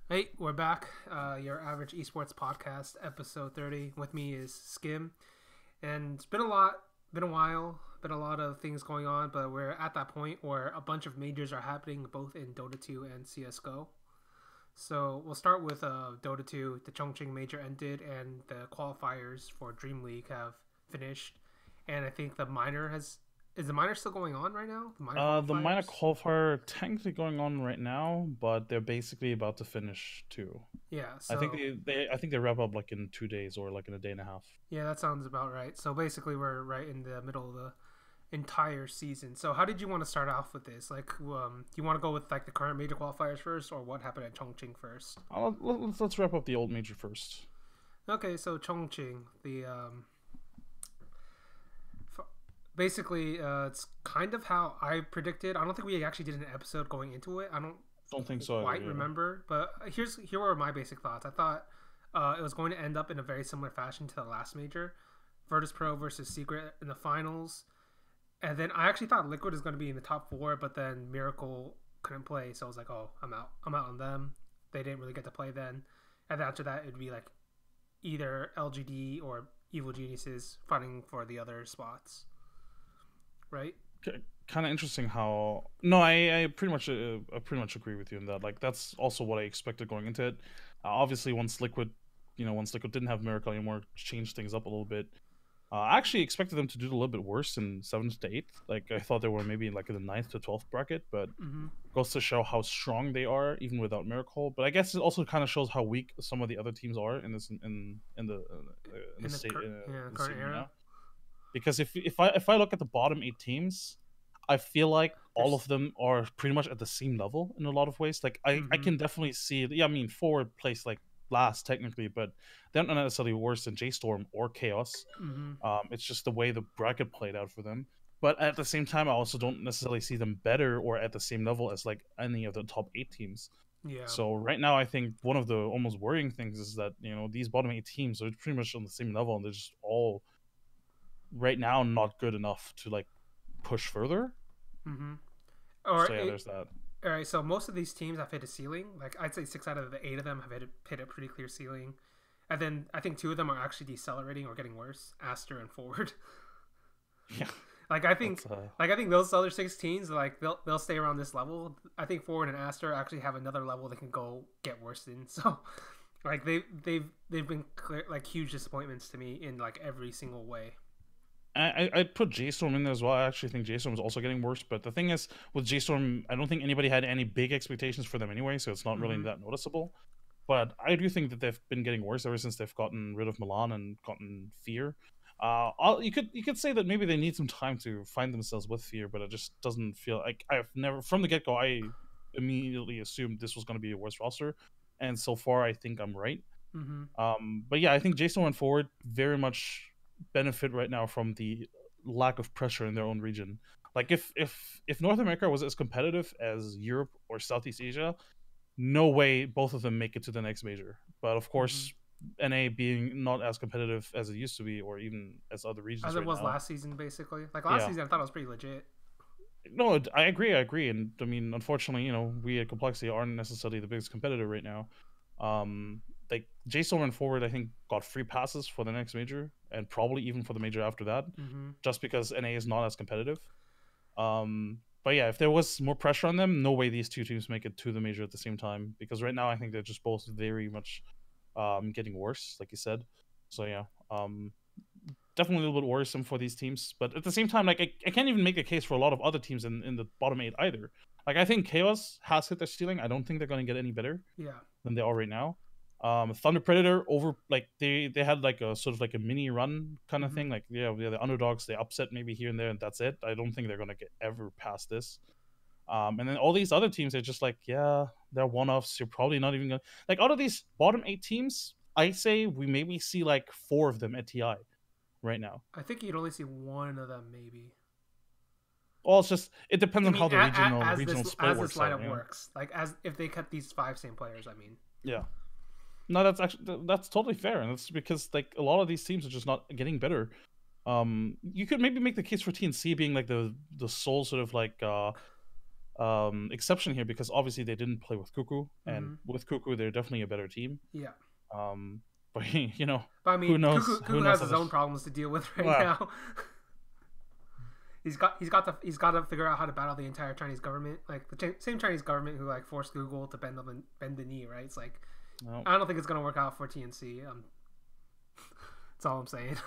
Hey, we're back. Your average esports podcast, episode 30. With me is Skim, and it's been a while, been a lot of things going on, but we're at that point where a bunch of majors are happening both in Dota 2 and CS:GO. So we'll start with Dota 2. The Chongqing Major ended, and the qualifiers for Dream League have finished. And I think the minor has is the minor still going on right now? The minor The minor qualifiers. qualifier technically going on right now, but they're basically about to finish too. Yeah. I think So I think they wrap up like in 2 days or like in a day and a half. yeah, that sounds about right. So basically, we're right in the middle of the entire season. So how did you want to start off with this? Like, do you want to go with like the current major qualifiers first, or what happened at Chongqing first? Let's wrap up the old major first. Okay, so Chongqing, the basically it's kind of how I predicted. I don't think we actually did an episode going into it. I don't Don't think so either. quite Yeah. remember, but here were my basic thoughts. I thought it was going to end up in a very similar fashion to the last major, Virtus Pro versus Secret in the finals. And then I actually thought Liquid is going to be in the top four, but then Miracle couldn't play, so I was like, "Oh, I'm out. I'm out on them." They didn't really get to play then, and then after that, it'd be like either LGD or Evil Geniuses fighting for the other spots, right? Kind of interesting how no, I pretty much agree with you in that. Like that's also what I expected going into it. Obviously, once Liquid didn't have Miracle anymore, changed things up a little bit. I actually expected them to do a little bit worse in seventh to eighth. Like I thought they were maybe like in the ninth to 12th bracket, but Mm-hmm. goes to show how strong they are even without Miracle. But I guess it also kind of shows how weak some of the other teams are in this in the In the state yeah, in the current scene right era, now. Because if I look at the bottom eight teams, I feel like all there's of them are pretty much at the same level in a lot of ways. Like I mm-hmm. can definitely see. Yeah, I mean forward place like last technically, but they're not necessarily worse than J Storm or Chaos. Mm-hmm. It's just the way the bracket played out for them. But at the same time, I also don't necessarily see them better or at the same level as like any of the top eight teams. Yeah. So right now, I think one of the almost worrying things is that these bottom eight teams are pretty much on the same level, and they're just all right now not good enough to like push further. Mm-hmm. Or So yeah, there's that. all right. So most of these teams have hit a ceiling. Like I'd say six out of the eight of them have hit a pretty clear ceiling. And then I think two of them are actually decelerating or getting worse. Aster and Forward. Yeah, Like I think, that's like I think those other 16s, like they'll stay around this level. I think Forward and Aster actually have another level they can go get worse in. So, like they've been clear, like huge disappointments to me in like every single way. I'd put J Storm in there as well. I actually think J Storm is also getting worse. But the thing is, with J Storm, I don't think anybody had any big expectations for them anyway, so it's not really Mm-hmm. that noticeable. But I do think that they've been getting worse ever since they've gotten rid of Milan and gotten Fear. You could say that maybe they need some time to find themselves with Fear, but it just doesn't feel like I've never from the get go. I immediately assumed this was going to be a worse roster, and so far I think I'm right. Mm-hmm. But yeah, I think Jason went forward very much benefit right now from the lack of pressure in their own region. Like if North America was as competitive as Europe or Southeast Asia, no way both of them make it to the next major. But of Mm-hmm. course, NA being not as competitive as it used to be, or even as other As regions it right was now. last season, basically. Like last Yeah, season, I thought it was pretty legit. no, I agree, and I mean, unfortunately, we at Complexity aren't necessarily the biggest competitor right now. Um, like J and Forward, I think got free passes for the next major, and probably even for the major after that, Mm-hmm. just because NA is not as competitive. But yeah, if there was more pressure on them, no way these two teams make it to the major at the same time. Because right now, I think they're just both very much getting worse, like you said. So yeah, definitely a little bit worrisome for these teams. But at the same time, like I can't even make a case for a lot of other teams in the bottom eight either. Like I think Chaos has hit their ceiling. I don't think they're going to get any better Yeah. than they are right now. Thunder Predator over like they had like a sort of like a mini run kind of Mm-hmm. thing. Like yeah, they're the underdogs. They upset maybe here and there, and that's it. I don't think they're gonna get ever past this. And then all these other teams are just like yeah, they're one offs. You're probably not even gonna like out of these bottom eight teams. I say we maybe see like four of them at TI right now. I think you'd only see one of them, maybe. Well, it's just it depends I on mean, how the as regional this split this works out. lineup works, like as if they cut these five same players, I mean. Yeah. No, that's totally fair, and that's because like a lot of these teams are just not getting better. You could maybe make the case for TNC being like the sole sort of like exception here because obviously they didn't play with Cuckoo, and Mm-hmm. with Cuckoo they're definitely a better team. Yeah. Um, but you know, But I who mean, knows? Who Cuckoo knows has how his this? own problems to deal with right Well, now. He's got to figure out how to battle the entire Chinese government, like the same Chinese government who like forced Google to bend the knee, right? It's like no, I don't think it's gonna work out for TNC. That's all I'm saying.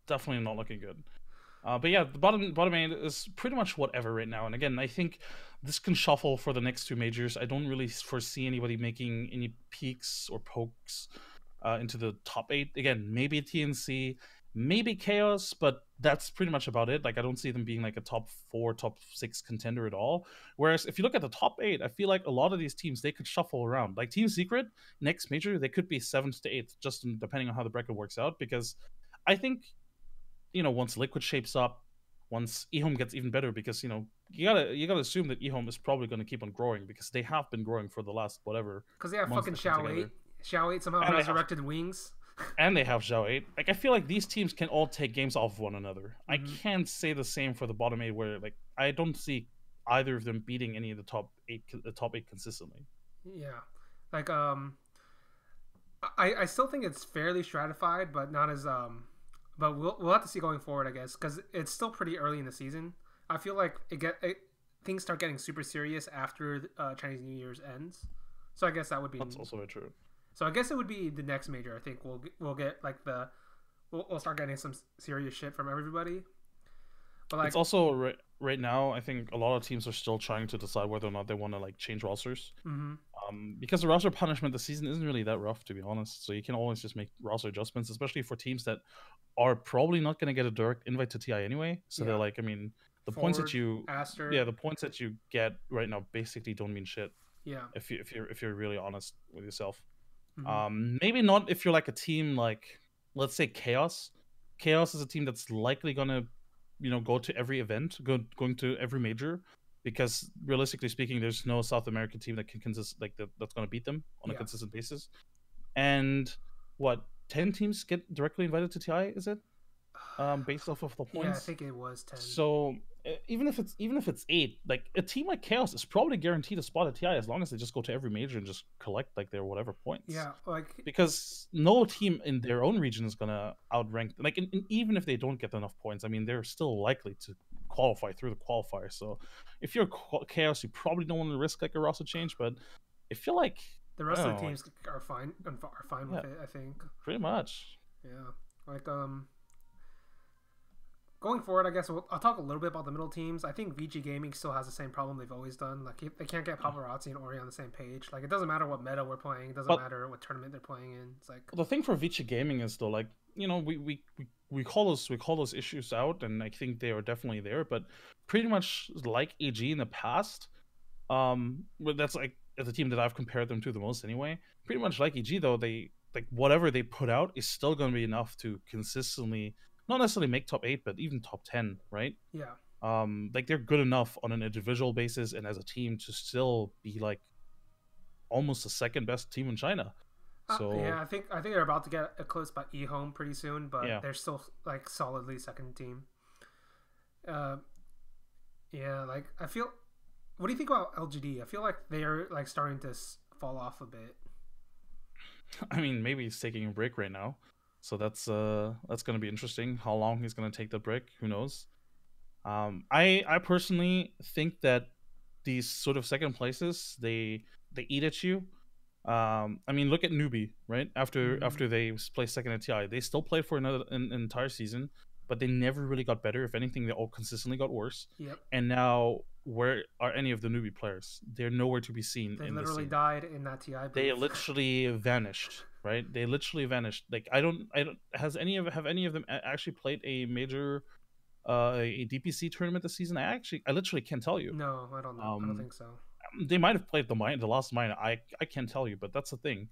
definitely not looking good. But yeah, the bottom eight is pretty much whatever right now. And again, I think this can shuffle for the next two majors. I don't really foresee anybody making any peaks or pokes into the top eight. Again, maybe TNC, maybe Chaos, but that's pretty much about it. Like I don't see them being like a top 4, top 6 contender at all. Whereas if you look at the top 8, I feel like a lot of these teams they could shuffle around. Like Team Secret, next major, they could be 7th to 8th, just depending on how the bracket works out. Because I think once Liquid shapes up, once eHome gets even better, because you gotta assume that eHome is probably going to keep on growing because they have been growing for the last whatever. Because they have fucking Xiao 8. Xiao 8 somehow And resurrected wings. And they have Zhao 8. Like I feel like these teams can all take games off of one another. Mm-hmm. I can't say the same for the bottom 8, where like I don't see either of them beating any of the top 8 consistently. Yeah, like I still think it's fairly stratified, but not as but we'll have to see going forward, I guess, because it's still pretty early in the season. I feel like things start getting super serious after Chinese New Year's ends. So I guess that would be. That's also very true. So I guess it would be the next major. I think we'll get like we'll start getting some serious shit from everybody. But like, it's also right now. I think a lot of teams are still trying to decide whether or not they want to like change rosters. Mm-hmm. Because the roster punishment this season isn't really that rough, to be honest. So you can always just make roster adjustments, especially for teams that are probably not going to get a direct invite to TI anyway. So they're like, I mean, the points that you the points that you get right now basically don't mean shit. Yeah. If you're really honest with yourself. Mm-hmm. Maybe not if you're like a team like, let's say Chaos. Chaos is a team that's likely gonna, go to every event, going to every major, because realistically speaking, there's no South American team that can consist that's gonna beat them on a consistent basis. And what 10 teams get directly invited to TI? Is it based off of the points? Yeah, I think it was 10. So even if it's 8, like a team like Chaos is probably guaranteed a spot at TI as long as they just go to every major and just collect like their whatever points. Yeah, like because no team in their own region is gonna outrank them. Like even if they don't get enough points, I mean they're still likely to qualify through the qualifier. So if you're Chaos, you probably don't want to risk like a roster change. But I feel like the rest of the teams are fine with it. I think pretty much. Yeah, like going forward, I guess I'll talk a little bit about the middle teams. I think VG Gaming still has the same problem they've always done. Like they can't get Paparazzi and Ori on the same page. Like it doesn't matter what meta we're playing. It doesn't matter what tournament they're playing in. It's like the thing for VG Gaming is though, like we call those issues out, and I think they are definitely there. But pretty much like AG in the past, but that's like the team that I've compared them to the most anyway. Pretty much like AG though, they like whatever they put out is still going to be enough to consistently. Not necessarily make top 8, but even top 10, right? Yeah. Like they're good enough on an individual basis and as a team to still be like almost the second best team in China. So yeah, I think they're about to get eclipsed by eHome pretty soon, but they're still like solidly second team. Yeah, like I feel. What do you think about LGD? I feel like they're like starting to fall off a bit. I mean, maybe he's taking a break right now. So that's going to be interesting. How long he's going to take the break, who knows? I personally think that these sort of second places they eat at you. I mean, look at Newbie, right? After they placed second at TI, they still played for an entire season, but they never really got better. If anything, they all consistently got worse. Yep. And now, where are any of the Newbie players? They're nowhere to be seen. They literally died in that TI booth. They literally vanished. Right, they literally vanished. Like I don't. Have any of them actually played a major, a DPC tournament this season? I literally can't tell you. No, I don't know. I don't think so. They might have played the last mine. I can't tell you, but that's the thing.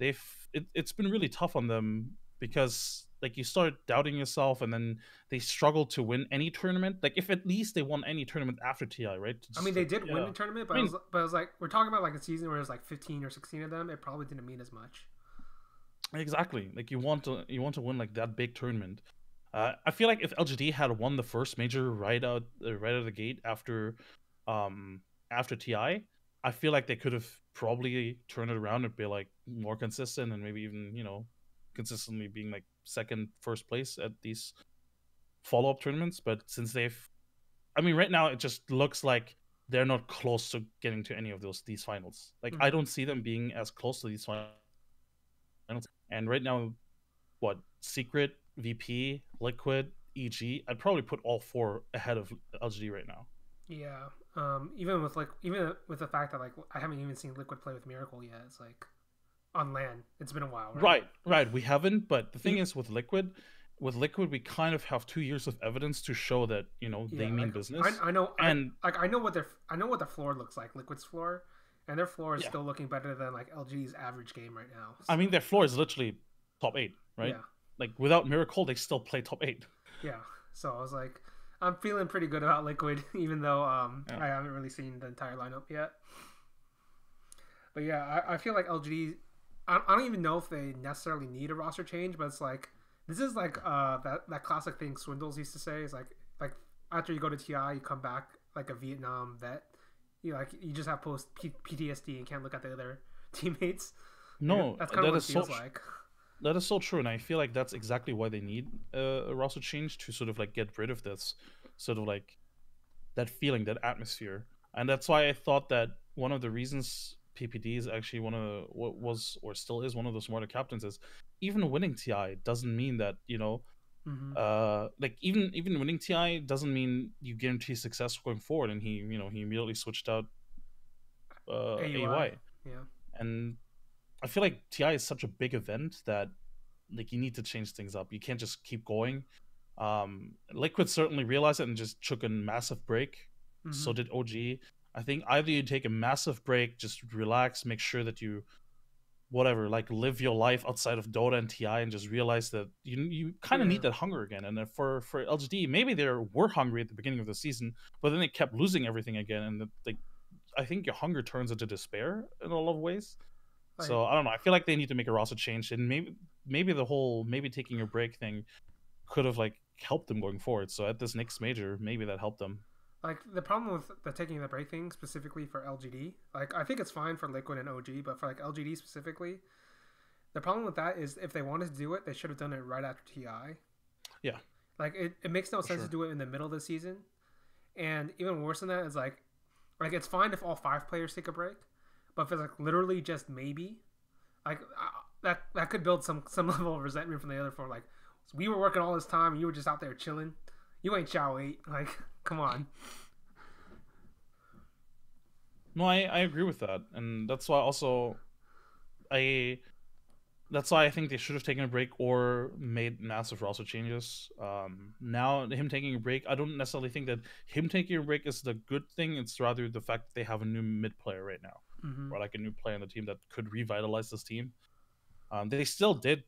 It's been really tough on them because like you start doubting yourself, and then they struggle to win any tournament. Like if at least they won any tournament after TI, right? I mean, they did win the tournament, but it was like we're talking about like a season where there's like 15 or 16 of them. It probably didn't mean as much. Exactly. Like you want to win like that big tournament. I feel like if LGD had won the first major right out of the gate after after TI, I feel like they could have probably turned it around and be like more consistent and maybe even, consistently being like second, first place at these follow-up tournaments. But since right now it just looks like they're not close to getting to any of these finals. Like I don't see them being as close to these finals. And right now, what, Secret, VP, Liquid, EG, I'd probably put all four ahead of LGD right now. Yeah. Even with the fact that like I haven't even seen Liquid play with Miracle yet. It's like on LAN. It's been a while, right? Right. We haven't, but the thing is with Liquid, we kind of have 2 years of evidence to show that they mean business. I know, and I know what their floor looks like. Liquid's floor, and their floor is still looking better than like LG's average game right now. So. I mean, their floor is literally top 8, right? Yeah. Like without Miracle, they still play top 8. Yeah. So I was like, I'm feeling pretty good about Liquid, even though I haven't really seen the entire lineup yet. But yeah, I feel like LGD. I don't even know if they necessarily need a roster change, but it's like this is like that classic thing Swindles used to say is like after you go to TI, you come back like a Vietnam vet. You just have post PTSD and can't look at the other teammates. No, that's kind of what it feels like. That is so true, and I feel like that's exactly why they need a roster change to sort of like get rid of this sort of like that feeling, that atmosphere, and that's why I thought that one of the reasons PPD is actually one of what was or still is one of the smarter captains is even winning TI doesn't mean that like even winning TI doesn't mean you guarantee success going forward, and he immediately switched out AUI. And I feel like TI is such a big event that like you need to change things up. You can't just keep going. Liquid certainly realized it and just took a massive break. So did OG. I think either you take a massive break, just relax, make sure that you like live your life outside of Dota and TI, and just realize that you kind of need that hunger again. And then for LGD, maybe they were hungry at the beginning of the season, but then they kept losing everything again, and I think your hunger turns into despair in a lot of ways. Right. So I don't know. I feel like they need to make a roster change, and maybe the whole taking a break thing could have like helped them going forward. So at this next major, maybe that helped them. Like the problem with the taking the break thing specifically for LGD, like I think it's fine for Liquid and OG, but for like LGD specifically, the problem with that is if they wanted to do it, they should have done it right after TI. Yeah. Like it makes no sense to do it in the middle of the season, and even worse than that is like it's fine if all 5 players take a break. But if it's like literally just maybe, like that could build some level of resentment from the other 4. Like we were working all this time, and you were just out there chilling. You ain't YAEP. Like, come on. No, I agree with that, and that's why also that's why I think they should have taken a break or made massive roster changes. Now him taking a break, I don't necessarily think that him taking a break is the good thing. It's rather the fact that they have a new mid player right now. Or like a new player on the team that could revitalize this team. They still did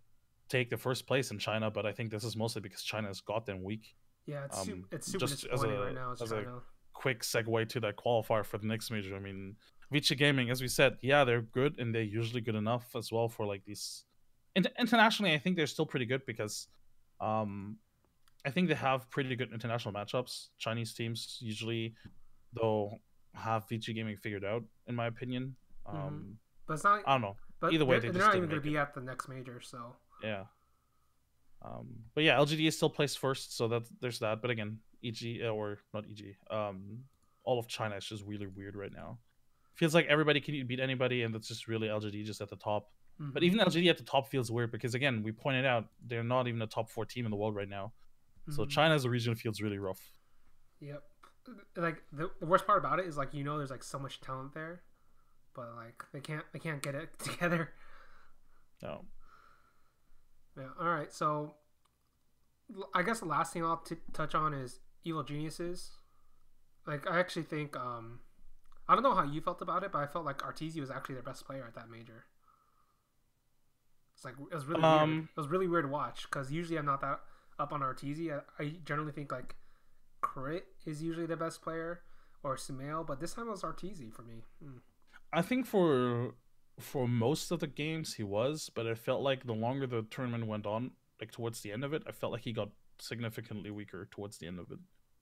take the first place in China, but I think this is mostly because China is goddamn weak. Yeah, it's super disappointing right now. As a quick segue to that qualifier for the next major, I mean, Vici Gaming, as we said, yeah, they're good, and they're usually good enough as well for like these. Internationally, I think they're still pretty good because I think they have pretty good international matchups. Chinese teams usually, though, have Vici Gaming figured out, in my opinion. But it's not. I don't know. But either way, they're not even going to be at the next major, so yeah. But yeah, LGD is still placed first, so there's that. But again, EG or not EG, all of China is just really weird right now. Feels like everybody can beat anybody, and it's just really LGD just at the top. But even LGD at the top feels weird because again, we pointed out they're not even a top 4 team in the world right now. So China as a region feels really rough. Yep. Like the worst part about it is like there's like so much talent there, but like they can't get it together. No. Yeah. All right. So I guess the last thing I'll touch on is Evil Geniuses. Like I actually think I don't know how you felt about it, but I felt like Arteezy was actually their best player at that major. It's like it was really weird. It was really weird to watch because usually I'm not that up on Arteezy. I generally think like Crit is usually the best player or Sumail, but this time it was Arteezy for me. I think for most of the games he was, but it felt like the longer the tournament went on, like towards the end of it, I felt like he got significantly weaker towards the end of it.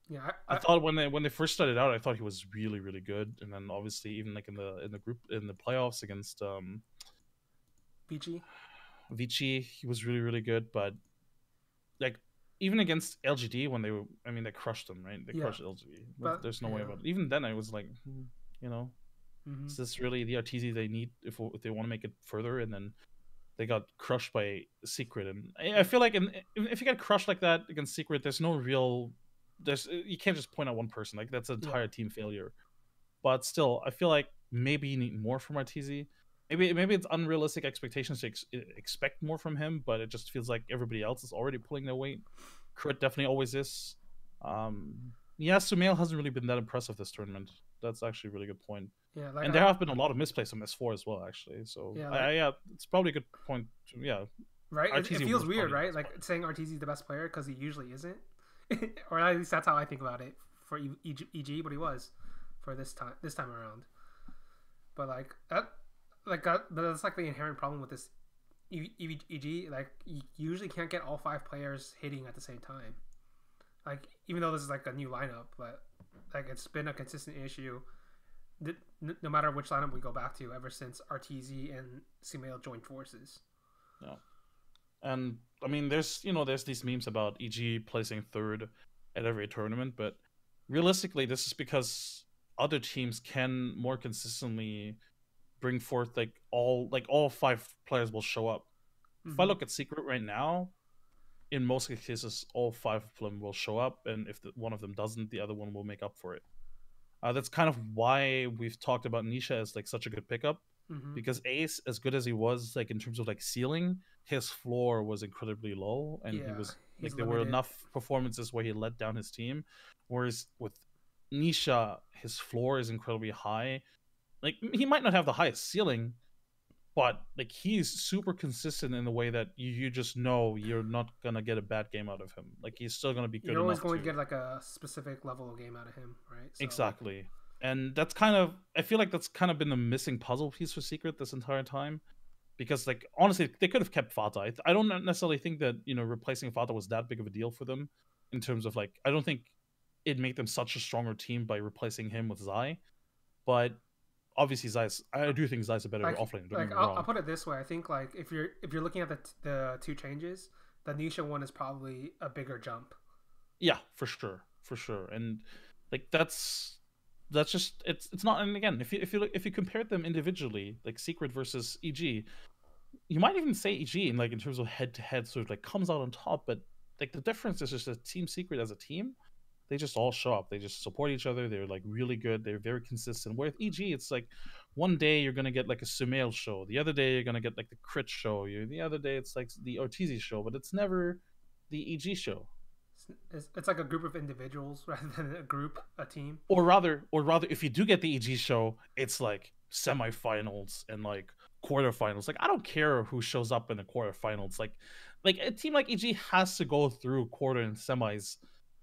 Yeah, I thought when they first started out, I thought he was really really good, and then obviously even like in the group in the playoffs against Vici. Vici, he was really really good. But like even against LGD when they were, I mean, they crushed them, right? They Yeah, crushed LGD. but There's no way yeah. about it. Even then, I was like, you know, Mm-hmm. is this really the RTZ they need if they want to make it further? And then they got crushed by Secret, and I feel like if you get crushed like that against Secret, there's no real, there's you can't just point out one person, like that's an Yeah. entire team failure. But still, I feel like maybe you need more from RTZ. Maybe it's unrealistic expectations to expect more from him, but it just feels like everybody else is already pulling their weight. Crit definitely always is. Yeah, Sumail hasn't really been that impressive this tournament. That's actually a really good point. Yeah, like And there have been a lot of misplays on S4 as well, actually. So yeah, like, yeah, it's probably a good point. Yeah, right. It RTZ feels was weird, probably right? Like saying RTZ is the best player because he usually isn't, or at least that's how I think about it for EG. But he was for this time around. But but that's like the inherent problem with this EG. Like you usually can't get all 5 players hitting at the same time. Like even though this is like a new lineup, but like it's been a consistent issue. No matter which lineup we go back to, ever since RTZ and Sumail joined forces. Yeah. And I mean, there's these memes about EG placing third at every tournament, but realistically, this is because other teams can more consistently bring forth all 5 players will show up. If I look at Secret right now, in most cases, all 5 of them will show up, and if one of them doesn't, the other one will make up for it. That's kind of why we've talked about Nisha as like such a good pickup, because Ace, as good as he was, like in terms of like ceiling, his floor was incredibly low, and he was like there were enough performances where he let down his team. Whereas with Nisha, his floor is incredibly high. Like he might not have the highest ceiling, but like he's super consistent in the way that you just know you're not gonna get a bad game out of him. Like he's still gonna be good. You're always enough going to get like a specific level of game out of him, right? So, exactly. And that's kind of, I feel like that's kind of been the missing puzzle piece for Secret this entire time. Because like honestly, they could have kept Fata. I don't necessarily think that replacing Fata was that big of a deal for them in terms of like, I don't think it made them such a stronger team by replacing him with Zai. But obviously I do think Zai's a better offlane. Don't get me wrong. I'll put it this way: I think like if you're looking at the 2 changes, the Nisha one is probably a bigger jump. Yeah, for sure, and like that's just it's not. And again, if you compare them individually, like Secret versus EG, you might even say EG in terms of head to head sort of like comes out on top. But like the difference is just that Team Secret as a team, they just all show up. They just support each other. They're like really good. They're very consistent. Where with EG, it's like one day you're gonna get like a Sumail show. The other day you're gonna get like the Crit show. The other day it's like the Ortiz show, but it's never the EG show. It's like a group of individuals rather than a team. Or rather, if you do get the EG show, it's like semifinals and like quarterfinals. Like I don't care who shows up in the quarterfinals. Like a team like EG has to go through quarter and semis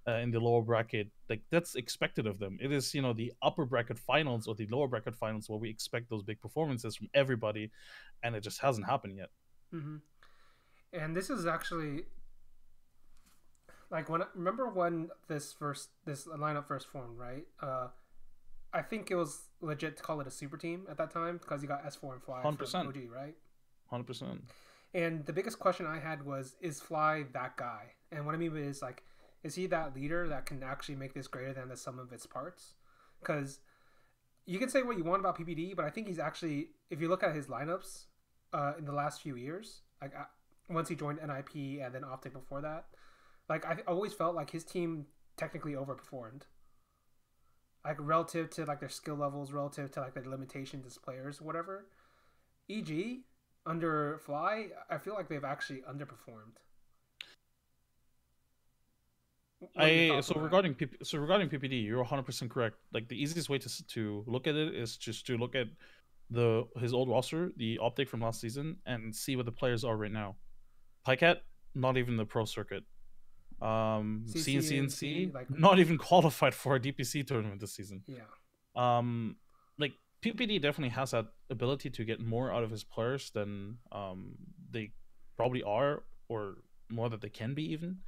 in the lower bracket. Like that's expected of them. It is the upper bracket finals or the lower bracket finals where we expect those big performances from everybody, and it just hasn't happened yet. And this is actually like remember when this lineup first formed, right? I think it was legit to call it a super team at that time because you got S4 and Fly 100%. From OG, right? 100%. And the biggest question I had was, is Fly that guy? And what I mean is like, is he that leader that can actually make this greater than the sum of its parts? Because you can say what you want about PPD, but I think he's actually, if you look at his lineups in the last few years, like once he joined NIP and then Optic before that, like I always felt like his team technically overperformed. Like relative to like their skill levels, relative to like their limitations as players, whatever. EG under Fly, I feel like they've actually underperformed. Regarding PPD, you're 100% correct. Like the easiest way to look at it is just to look at his old roster, the Optic from last season, and see what the players are right now. Pycat, not even the pro circuit. CNC, like not even qualified for a DPC tournament this season. Yeah. Like PPD definitely has that ability to get more out of his players than they probably are, or more that they can be even.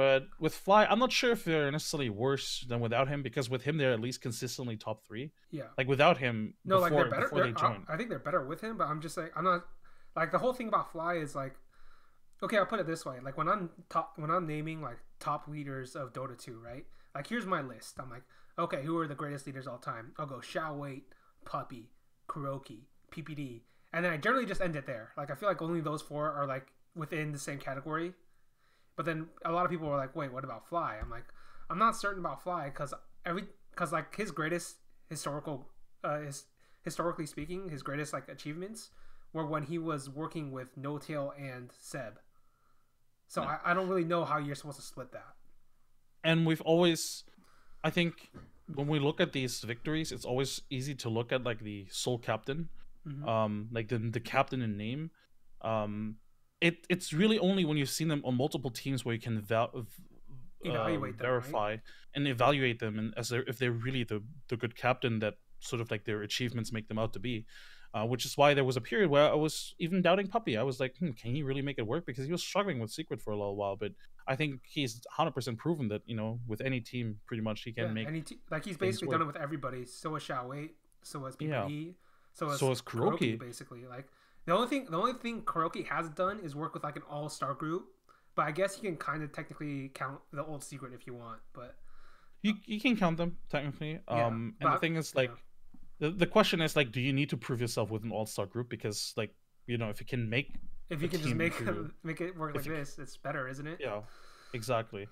But with Fly, I'm not sure if they're necessarily worse than without him, because with him they're at least consistently top 3. Yeah. Like without him, No, like they're better. before they joined. I think they're better with him, but I'm just saying I'm not like the whole thing about Fly is like okay, I'll put it this way. Like when I'm naming like top leaders of Dota 2, right? Like here's my list. I'm like, okay, who are the greatest leaders of all time? I'll go YAEP, Puppy, Kuroki, PPD, and then I generally just end it there. Like I feel like only those 4 are like within the same category. But then a lot of people are like, wait, what about Fly? I'm like, I'm not certain about Fly because like his greatest historically speaking, his greatest like achievements were when he was working with No Tail and Seb. So yeah. I don't really know how you're supposed to split that. And we've always, I think, when we look at these victories, it's always easy to look at like the sole captain, like the captain in name. It's really only when you've seen them on multiple teams where you can evaluate them, verify, right? And evaluate them, and if they're really the good captain that sort of like their achievements make them out to be. Which is why there was a period where I was even doubting Puppy. I was like, can he really make it work? Because he was struggling with Secret for a little while, but I think he's 100% proven that, with any team, pretty much he can make. Like he's basically done it with everybody. So has YAEP, so has PPD, so has Kuroki. Basically, like the only thing Kuroki has done is work with like an all-star group. But I guess you can kind of technically count the old Secret if you want. But you can count them technically. And the thing is like. The question is like, do you need to prove yourself with an all-star group? Because like, if you can make just make it work like this, it's better, isn't it? Yeah, exactly.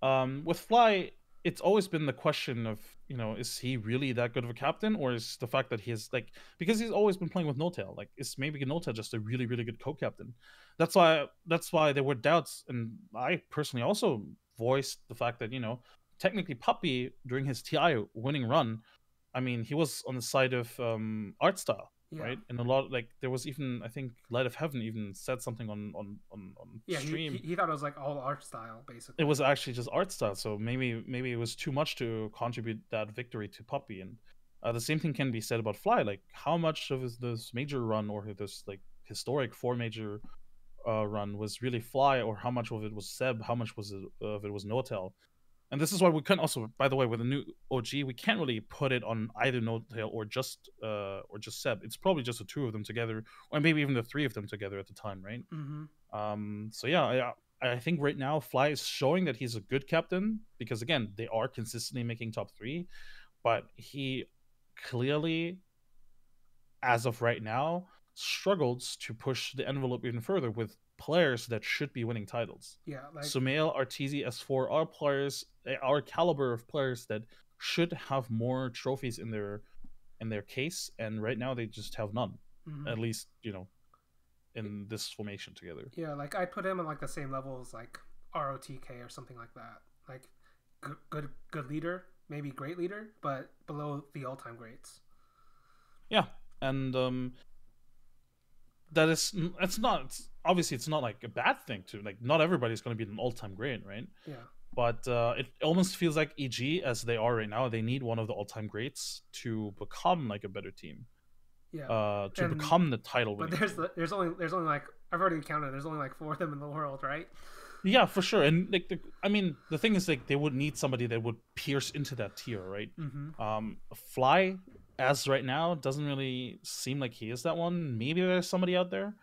With Fly, it's always been the question of, is he really that good of a captain, or is the fact that he is like, because he's always been playing with No Tail, like is maybe No Tail just a really, really good co-captain? That's why there were doubts, and I personally also voiced the fact that technically Puppy during his TI winning run, I mean, he was on the side of art style, right? And a lot, like, there was even, I think, Light of Heaven even said something on stream. He thought it was like all art style, basically. It was actually just art style, so maybe it was too much to contribute that victory to Puppy. And the same thing can be said about Fly. Like, how much of this major run or this like historic 4 major run was really Fly, or how much of it was Seb? How much of it was No Tail? And this is why we couldn't also, by the way, with a new OG, we can't really put it on either No Tail or just Seb. It's probably just the 2 of them together, or maybe even the 3 of them together at the time, right? So yeah, I think right now Fly is showing that he's a good captain, because again, they are consistently making top 3, but he clearly, as of right now, struggles to push the envelope even further with players that should be winning titles. Yeah, like Sumail, Arteezy, S4 are players, are caliber of players that should have more trophies in their case, and right now they just have none. At least, in this formation together. Yeah, like I put him on like the same level as like ROTK or something like that. Like good leader, maybe great leader, but below the all-time greats. Yeah, and it's not like a bad thing to, like, not everybody's going to be an all-time great, right? Yeah. But it almost feels like EG, as they are right now, they need one of the all-time greats to become like a better team. Yeah. Become the title winning. But there's only like, I've already counted, there's only like 4 of them in the world, right? Yeah, for sure. And like the thing is, like, they would need somebody that would pierce into that tier, right? Fly, as right now, doesn't really seem like he is that one. Maybe there's somebody out there,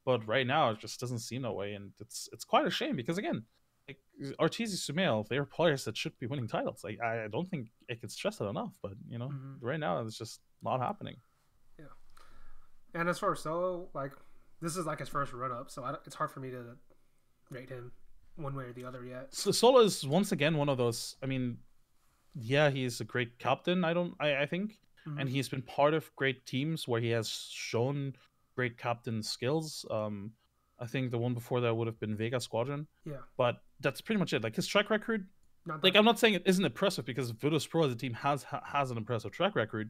but right now it just doesn't seem that way, and it's quite a shame, because again, like Arteezy, Sumail, they're players that should be winning titles. Like, I don't think I can stress that enough, but right now it's just not happening. Yeah. And as far as Solo, like, this is like his first run up, so it's hard for me to rate him one way or the other yet. So Solo is once again one of those. I mean, yeah, he's a great captain. I think. And he's been part of great teams where he has shown great captain skills. I think the one before that would have been Vega Squadron. Yeah. But that's pretty much it. Like, his track record, I'm not saying it isn't impressive, because Virtus Pro as a team has an impressive track record,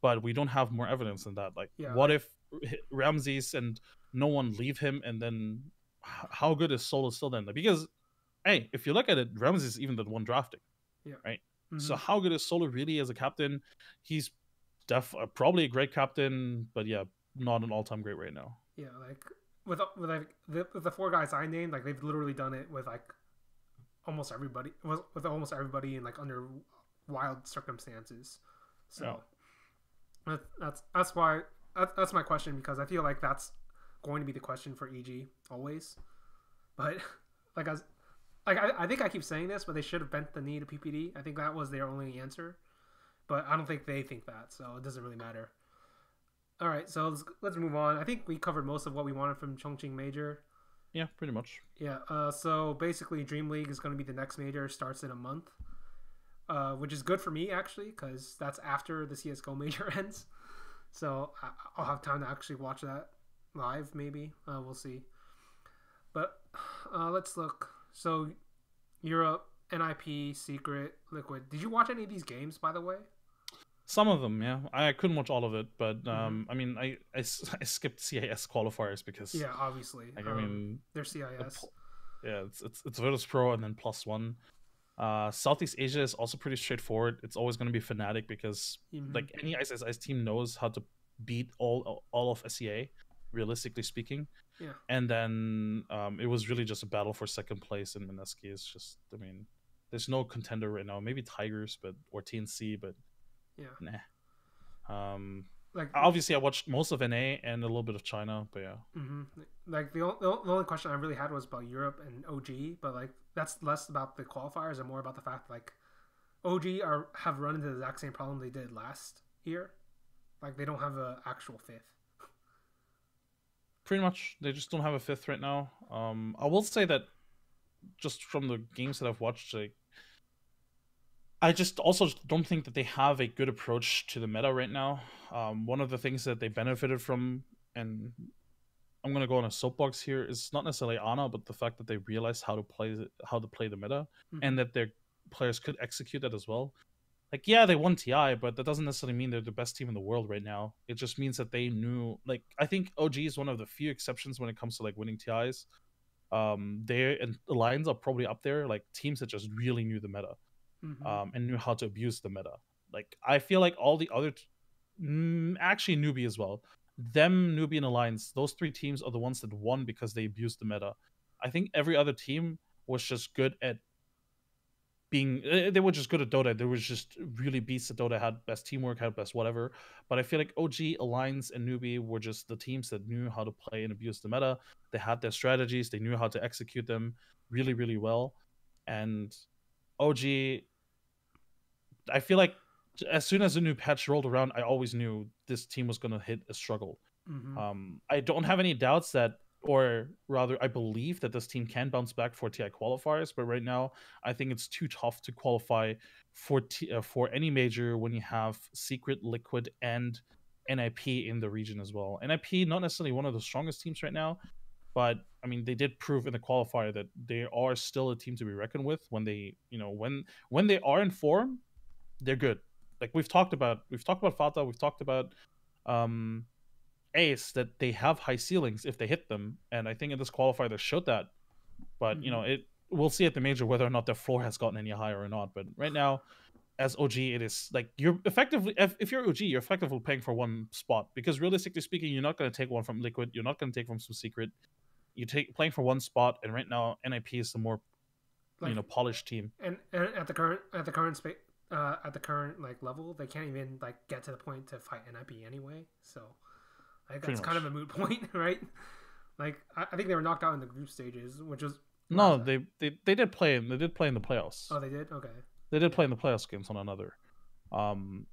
but we don't have more evidence than that. Like, what if Ramses and no one leave him, and then how good is Solo still then? Like, because, hey, if you look at it, Ramses is even the one drafting. Yeah. Right? So how good is Solo really as a captain? He's probably a great captain, but yeah, not an all-time great right now. Yeah, like with the 4 guys I named, like, they've literally done it with like almost everybody with almost everybody in like under wild circumstances. So that's why that's my question, because I feel like that's going to be the question for EG always. But like I think I keep saying this, but they should have bent the knee to PPD. I think that was their only answer, but I don't think they think that, so it doesn't really matter. All right, so let's move on. I think we covered most of what we wanted from Chongqing Major. Yeah, pretty much. Yeah. So basically, Dream League is going to be the next major. Starts in a month, which is good for me actually, because that's after the CS:GO major ends. So I'll have time to actually watch that live. Maybe we'll see. But let's look. So Europe, NIP, Secret, Liquid. Did you watch any of these games, by the way? Some of them, yeah. I couldn't watch all of it, but I mean, I skipped CIS qualifiers because obviously, like, I mean, they're CIS. It's Virtus Pro and then +1. Southeast Asia is also pretty straightforward. It's always going to be Fnatic because like any ISS team knows how to beat all of SEA, realistically speaking. Yeah. And then it was really just a battle for second place in Mineski. It's just, I mean, there's no contender right now. Maybe Tigers, or TNC, but yeah. Nah. Like obviously, I watched most of NA and a little bit of China, but yeah. Like the only question I really had was about Europe and OG, but like that's less about the qualifiers and more about the fact like OG have run into the exact same problem they did last year. Like they don't have an actual fifth. Pretty much, they just don't have a fifth right now. I will say that just from the games that I've watched, like, I just also don't think that they have a good approach to the meta right now. One of the things that they benefited from, and I'm gonna go on a soapbox here, is not necessarily Ana, but the fact that they realized how to play the meta, and that their players could execute that as well. Like, yeah, they won TI, but that doesn't necessarily mean they're the best team in the world right now. It just means that they knew. Like, I think OG is one of the few exceptions when it comes to like winning TIs. They and the Lions are probably up there, like teams that just really knew the meta. And knew how to abuse the meta. Like, I feel like all the other, actually Newbie as well, Newbie and Alliance, those three teams are the ones that won because they abused the meta. I think every other team was just good at being, they were just good at Dota. They were just really beasts at Dota, had best teamwork, had best whatever. But I feel like OG, Alliance, and Newbie were just the teams that knew how to play and abuse the meta. They had their strategies. They knew how to execute them really, really well. And OG, I feel like as soon as a new patch rolled around, I always knew this team was going to hit a struggle. I don't have any doubts that, or rather, I believe that this team can bounce back for TI qualifiers. But right now, I think it's too tough to qualify for any major when you have Secret, Liquid, and NIP in the region as well. NIP, not necessarily one of the strongest teams right now, but I mean, they did prove in the qualifier that they are still a team to be reckoned with when they, when they are in form. They're good. Like we've talked about Fata, we've talked about Ace, that they have high ceilings if they hit them, and I think in this qualifier they showed that. But we'll see at the major whether or not their floor has gotten any higher or not. But right now, as OG, it is like you're effectively, if you're OG, you're effectively paying for one spot, because realistically speaking, you're not going to take one from Liquid, you're not going to take from some Secret. Playing for one spot, and right now NIP is the more polished team. And at the current like level, they can't even like get to the point to fight NIP anyway. So I think that's kind of a moot point, right? Like I think they were knocked out in the group stages, which was they did play in the playoffs. Oh, they did? Okay. They did play in the playoffs against one another. And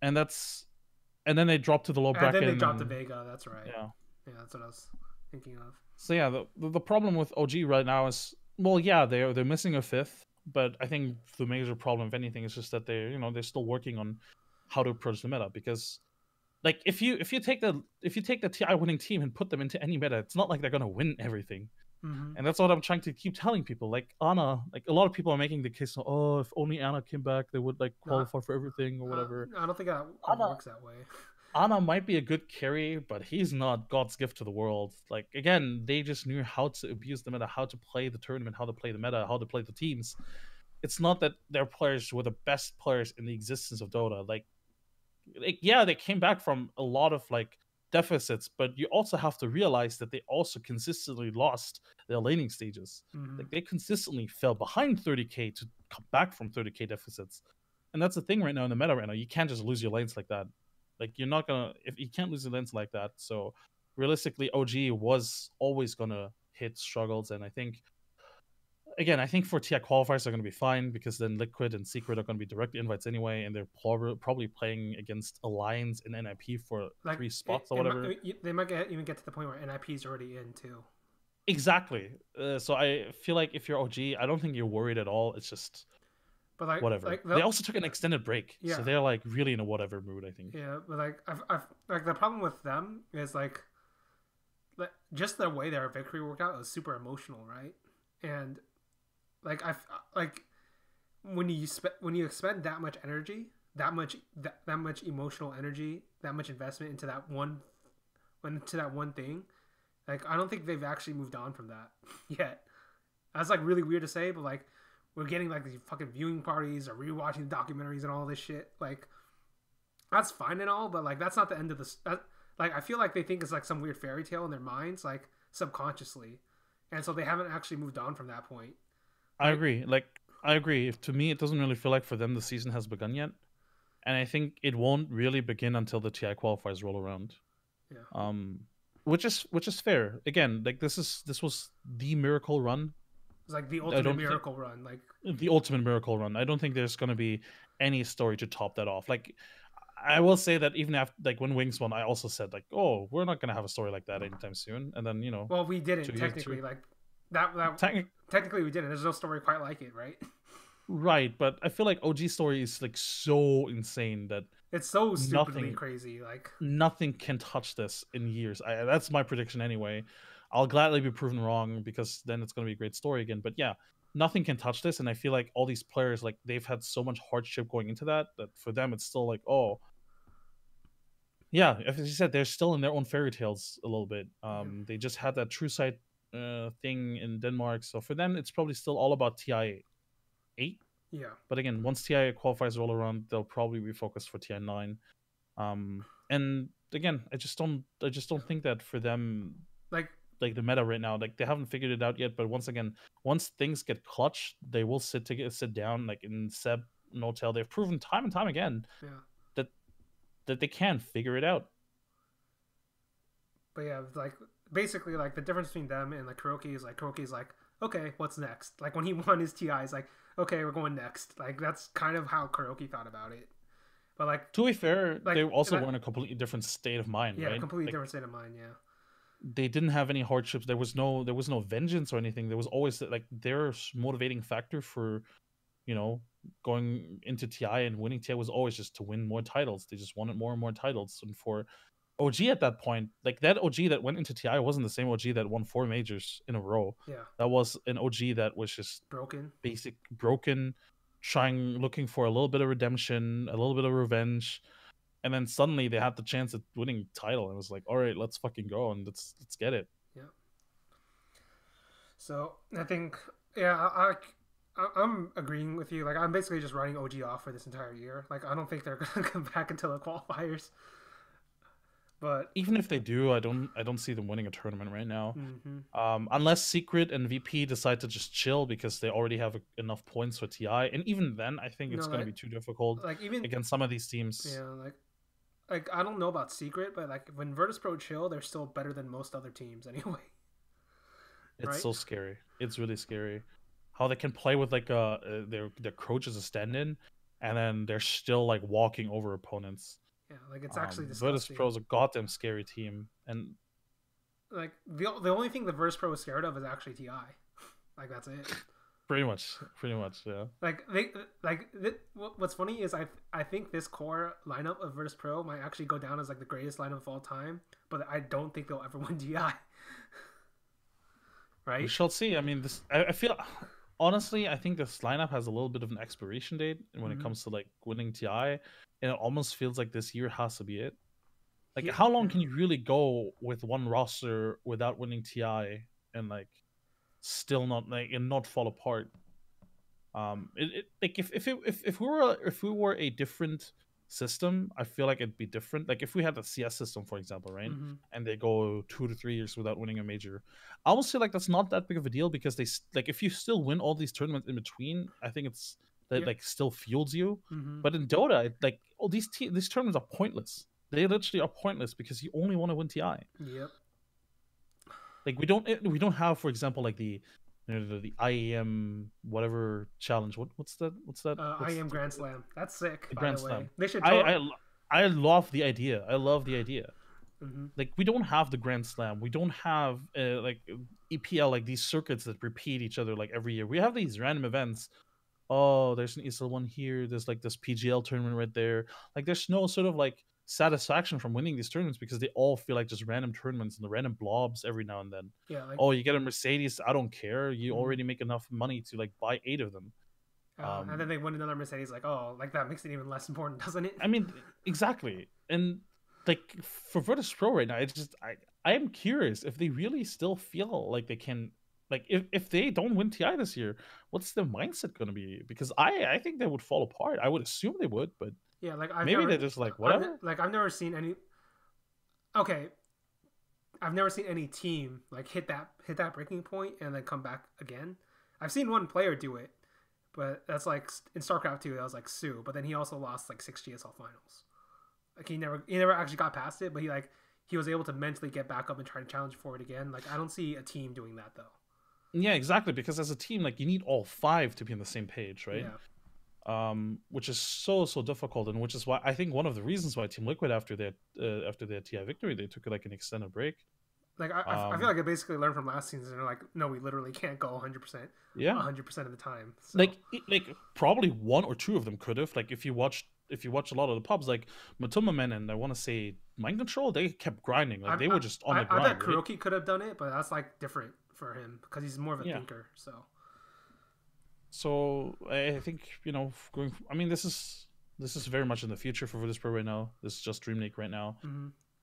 then they dropped to the low bracket. And then they dropped to Vega. That's right. Yeah, that's what I was thinking of. So yeah, the problem with OG right now is, well, yeah, they're missing a fifth. But I think the major problem, if anything, is just that they're still working on how to approach the meta. Because, like, if you take the TI winning team and put them into any meta, it's not like they're gonna win everything. And that's what I'm trying to keep telling people. Like Ana, like a lot of people are making the case, oh, if only Ana came back, they would like qualify for everything or whatever. I don't think that works that way. Ana might be a good carry, but he's not God's gift to the world. Like, again, they just knew how to abuse the meta, how to play the tournament, how to play the meta, how to play the teams. It's not that their players were the best players in the existence of Dota. Like yeah, they came back from a lot of like deficits, but you also have to realize that they also consistently lost their laning stages. Mm-hmm. Like they consistently fell behind 30k to come back from 30k deficits. And that's the thing right now in the meta right now. You can't just lose your lanes like that. Like you're not gonna if you can't lose your lanes like that. So realistically, OG was always gonna hit struggles, and I think again, I think for TI qualifiers they're going to be fine because then Liquid and Secret are going to be direct invites anyway, and they're probably playing against Alliance and NIP for Like 3 spots or whatever. They might even get to the point where NIP is already in too. Exactly. So I feel like if you're OG, I don't think you're worried at all. It's just but like whatever. Like they also took an extended break, yeah. So they're like really in a whatever mood, I think. Yeah, but like I've like the problem with them is like just the way their victory worked out was super emotional, right? And like like when you expend that much energy, that much emotional energy, that much investment into that one thing, like I don't think they've actually moved on from that yet. That's like really weird to say, but like we're getting like these fucking viewing parties or rewatching documentaries and all this shit. Like that's fine and all, but like that's not the end of this. Like I feel like they think it's like some weird fairy tale in their minds, like subconsciously, and so they haven't actually moved on from that point. I agree. Like I agree. To me, it doesn't really feel like for them the season has begun yet, and I think it won't really begin until the TI qualifiers roll around. Yeah. Which is fair. Again, like this was the miracle run. It's like the ultimate miracle run. Like the ultimate miracle run. I don't think there's gonna be any story to top that off. Like I will say that even after like when Wings won, I also said like, oh, we're not gonna have a story like that anytime soon. And then well, we didn't technically like that. Technically, we didn't. There's no story quite like it, right? Right, but I feel like OG story is like so insane that it's so stupidly crazy. Like nothing can touch this in years. That's my prediction anyway. I'll gladly be proven wrong because then it's going to be a great story again. But yeah, nothing can touch this, and I feel like all these players like they've had so much hardship going into that for them it's still like, oh, yeah, as you said, they're still in their own fairy tales a little bit. They just had that true sight thing in Denmark, so for them it's probably still all about TI 8. Yeah. But again, once TI qualifiers roll around, they'll probably be focused for TI 9. And again, I just don't think that for them like the meta right now, like they haven't figured it out yet. But once things get clutch, they will sit down. Like in Seb, Notel, they've proven time and time again that they can figure it out. But yeah, like basically, like the difference between them and like Kuroki is like okay, what's next? Like when he won his TI, he's like, okay, we're going next. Like that's kind of how Kuroki thought about it. But like to be fair, like, they also were in a completely different state of mind, right? Yeah, completely different state of mind. Yeah. They didn't have any hardships. There was no vengeance or anything. There was always like their motivating factor for, going into TI and winning TI was always just to win more titles. They just wanted more and more titles. And for OG at that point, like that OG that went into TI wasn't the same OG that won 4 majors in a row. Yeah. That was an OG that was just broken, looking for a little bit of redemption, a little bit of revenge. And then suddenly they had the chance at winning title, and it was like, all right, let's fucking go and let's get it. Yeah. So I think, yeah, I'm agreeing with you. Like I'm basically just writing OG off for this entire year. Like I don't think they're gonna come back until the qualifiers. But even if they do, I don't see them winning a tournament right now. Unless Secret and VP decide to just chill because they already have enough points for TI, and even then, I think it's going to be too difficult. Like even against some of these teams. Yeah, like I don't know about Secret, but like when Virtus.pro chill, they're still better than most other teams anyway. It's so scary. It's really scary how they can play with like their Croach as a stand-in, and then they're still like walking over opponents. Yeah, like it's actually disgusting. Virtus.pro is a goddamn scary team, and like the only thing the Virtus.pro is scared of is actually TI. Like that's it. Pretty much, yeah. What's funny is I think this core lineup of Virtus.pro might actually go down as like the greatest lineup of all time, but I don't think they'll ever win TI. Right? We shall see. I mean, I feel honestly, I think this lineup has a little bit of an expiration date when it comes to like winning TI, and it almost feels like this year has to be it. Like, how long can you really go with one roster without winning TI and like still not and not fall apart? Like if we were a different system, I feel like it'd be different. Like if we had the CS system, for example, right, and they go 2 to 3 years without winning a major, I almost feel like that's not that big of a deal because like if you still win all these tournaments in between, I think it's that like still fuels you. But in Dota, like all these tournaments are pointless. They literally are pointless because you only want to win TI. Yep. Like we don't have, for example, like the the IEM whatever challenge. What's that? IEM Grand Slam. That's sick. The by Grand the way. Slam. They should. I love the idea. I love the idea. Like we don't have the Grand Slam. We don't have like EPL, like these circuits that repeat each other like every year. We have these random events. Oh, there's an ESL one here. There's like this PGL tournament right there. Like there's no sort of like satisfaction from winning these tournaments because they all feel like just random tournaments and the random blobs every now and then. Yeah. Like, oh, you get a Mercedes. I don't care. You already make enough money to like buy 8 of them. And then they win another Mercedes. Like, oh, like that makes it even less important, doesn't it? I mean, exactly. And like for Virtus Pro right now, it's just I am curious if they really still feel like they can. Like if they don't win TI this year, what's their mindset going to be? Because I think they would fall apart. I would assume they would, but yeah, like they're just like whatever. I've never seen any. Okay, I've never seen any team like hit that breaking point and then come back again. I've seen one player do it, but that's like in StarCraft 2. That was like Sue, but then he also lost like 6 GSL finals. Like he never actually got past it, but he was able to mentally get back up and try to challenge for it again. Like I don't see a team doing that though. Yeah, exactly. Because as a team, like you need all 5 to be on the same page, right? Yeah. Which is so difficult, and which is why I think one of the reasons why Team Liquid after their TI victory, they took like an extended break. Like I feel like I basically learned from last season. They're like, no, we literally can't go 100%. Yeah, 100% of the time. So. Like probably 1 or 2 of them could have. Like if you watch a lot of the pubs, like Matuma and I want to say Mind Control, they kept grinding. Like they were just on the grind. I bet Kuroki could have done it, but that's like different for him because he's more of a thinker. So I think I mean, this is very much in the future for Virtus Pro right now. This is just DreamLeague right now.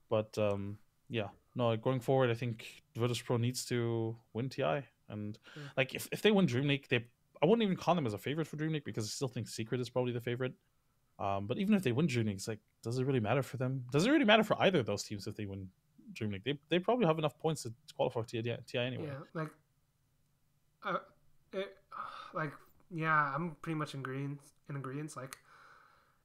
But yeah, no, going forward, I think Virtus Pro needs to win TI, and like if they win DreamLeague, I wouldn't even call them as a favorite for DreamLeague because I still think Secret is probably the favorite. But even if they win DreamLeague, it's like, does it really matter for them? Does it really matter for either of those teams if they win DreamLeague? They probably have enough points to qualify for TI anyway. Yeah, yeah, I'm pretty much in agreement. Like,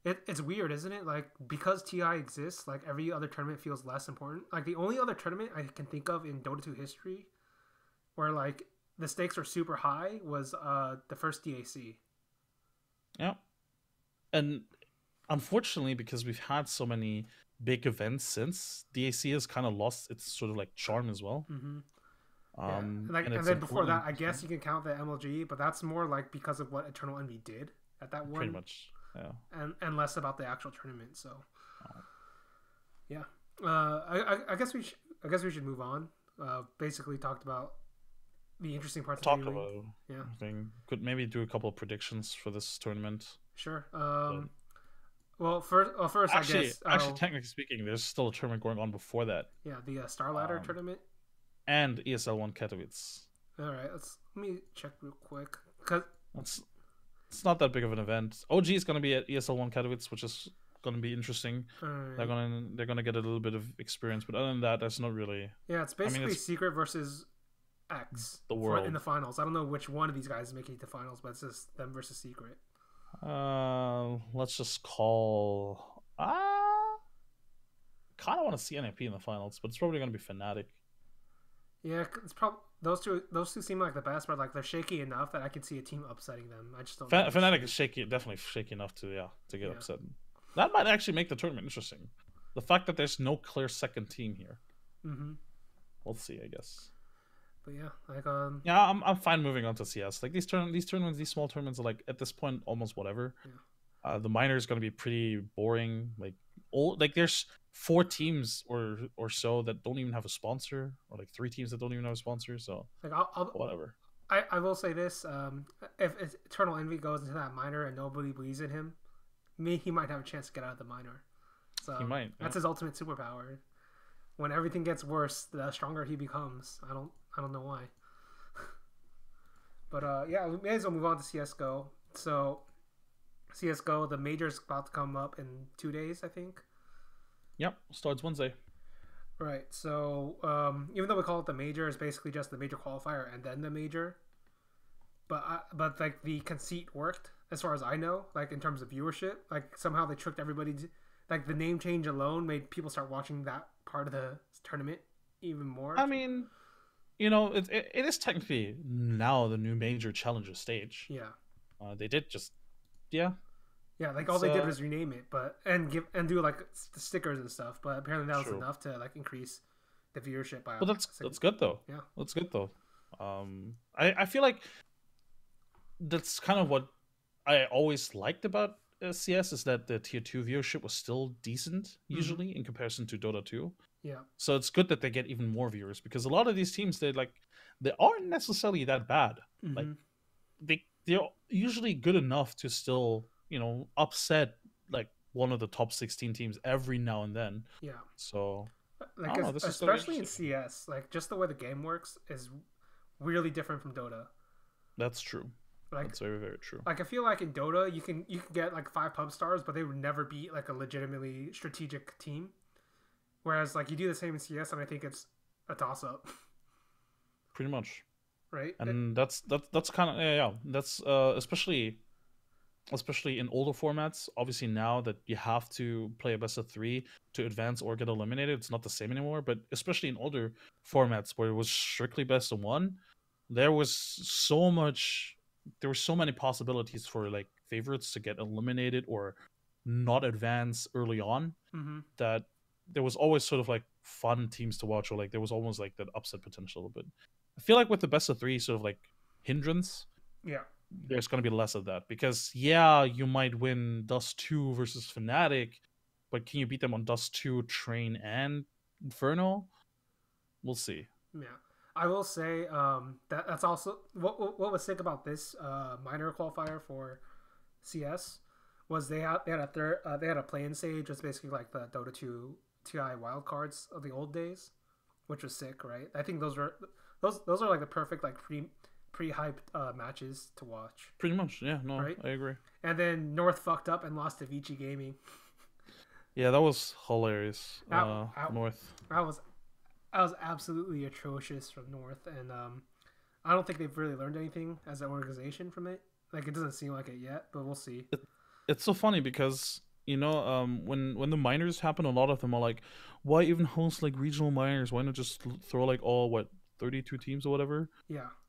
it's weird, isn't it? Like, because TI exists, like every other tournament feels less important. Like the only other tournament I can think of in Dota 2 history where like the stakes were super high was the first DAC. Yeah, and unfortunately, because we've had so many big events since, DAC has kind of lost its sort of like charm as well. And then before that, I guess you can count the MLG, but that's more like because of what Eternal Envy did at that one. Pretty much, yeah. And less about the actual tournament. So, yeah. I guess we should move on. Basically talked about the interesting parts. I think could maybe do a couple of predictions for this tournament. Sure. Well, first, actually, I guess. Actually, technically speaking, there's still a tournament going on before that. Yeah, the Star Ladder tournament. And ESL1 Katowice. All right, let me check real quick. Cause it's not that big of an event. OG is going to be at ESL1 Katowice, which is going to be interesting. Right. They're going to get a little bit of experience, but other than that, that's not really. Yeah, it's basically Secret versus X the world in the finals. I don't know which one of these guys is making it to finals, but it's just them versus Secret. Let's just call. Kind of want to see NIP in the finals, but it's probably going to be Fnatic. Yeah, it's probably those two seem like the best, but like they're shaky enough that I can see a team upsetting them. I just don't. Fnatic is shaky, definitely shaky enough to get upset. That might actually make the tournament interesting. The fact that there's no clear second team here. We'll see, I guess. But yeah, like yeah, I'm fine moving on to CS. Like these tournaments, these small tournaments are like at this point almost whatever. Yeah. The minor is going to be pretty boring. Like there's 4 teams or so that don't even have a sponsor, or like 3 teams that don't even have a sponsor. So like I'll whatever. I will say this: if Eternal Envy goes into that minor and nobody believes in him, he might have a chance to get out of the minor. So he might. That's his ultimate superpower. When everything gets worse, the stronger he becomes. I don't know why. But yeah, we may as well move on to CS:GO. So CS:GO, the major's about to come up in 2 days, I think. Yep, starts Wednesday. Right. So even though we call it the major, it's basically just the major qualifier and then the major. But like the conceit worked as far as I know. Like in terms of viewership, like somehow they tricked everybody. Like the name change alone made people start watching that part of the tournament even more. I mean, it is technically now the new major challenger stage. Yeah. They did just, yeah. Yeah, like all they did was rename it, and do like the stickers and stuff. But apparently that was enough to like increase the viewership by. Well, that's good though. Yeah, that's good though. I feel like that's kind of what I always liked about CS is that the tier 2 viewership was still decent usually in comparison to Dota 2. Yeah. So it's good that they get even more viewers because a lot of these teams they aren't necessarily that bad. Like they're usually good enough to still, upset like one of the top 16 teams every now and then. Yeah. So like especially in CS, like just the way the game works is really different from Dota. That's true. Like, that's very, very true. Like I feel like in Dota you can get like 5 pub stars, but they would never beat like a legitimately strategic team. Whereas like you do the same in CS, and I think it's a toss up. Pretty much. Right. And that's kind of yeah. That's especially in older formats. Obviously now that you have to play a best of 3 to advance or get eliminated, it's not the same anymore. But especially in older formats where it was strictly best of 1, there were so many possibilities for like favorites to get eliminated or not advance early on that there was always sort of like fun teams to watch, or like there was almost like that upset potential. But I feel like with the best of 3 sort of like hindrance, there's going to be less of that because you might win Dust 2 versus Fnatic, but can you beat them on Dust 2, Train, and Inferno? We'll see. Yeah. I will say that's also what was sick about this minor qualifier for CS was they had a play-in stage, which was basically like the Dota 2 TI wildcards of the old days, which was sick, right? I think those are like the perfect like pre-hyped matches to watch. Pretty much, yeah. No, right? I agree. And then North fucked up and lost to Vici Gaming. Yeah, that was hilarious. North. That was absolutely atrocious from North, and I don't think they've really learned anything as an organization from it. Like it doesn't seem like it yet, but we'll see. It's so funny because when the minors happen, a lot of them are like, why even host like regional minors? Why not just throw like 32 teams or whatever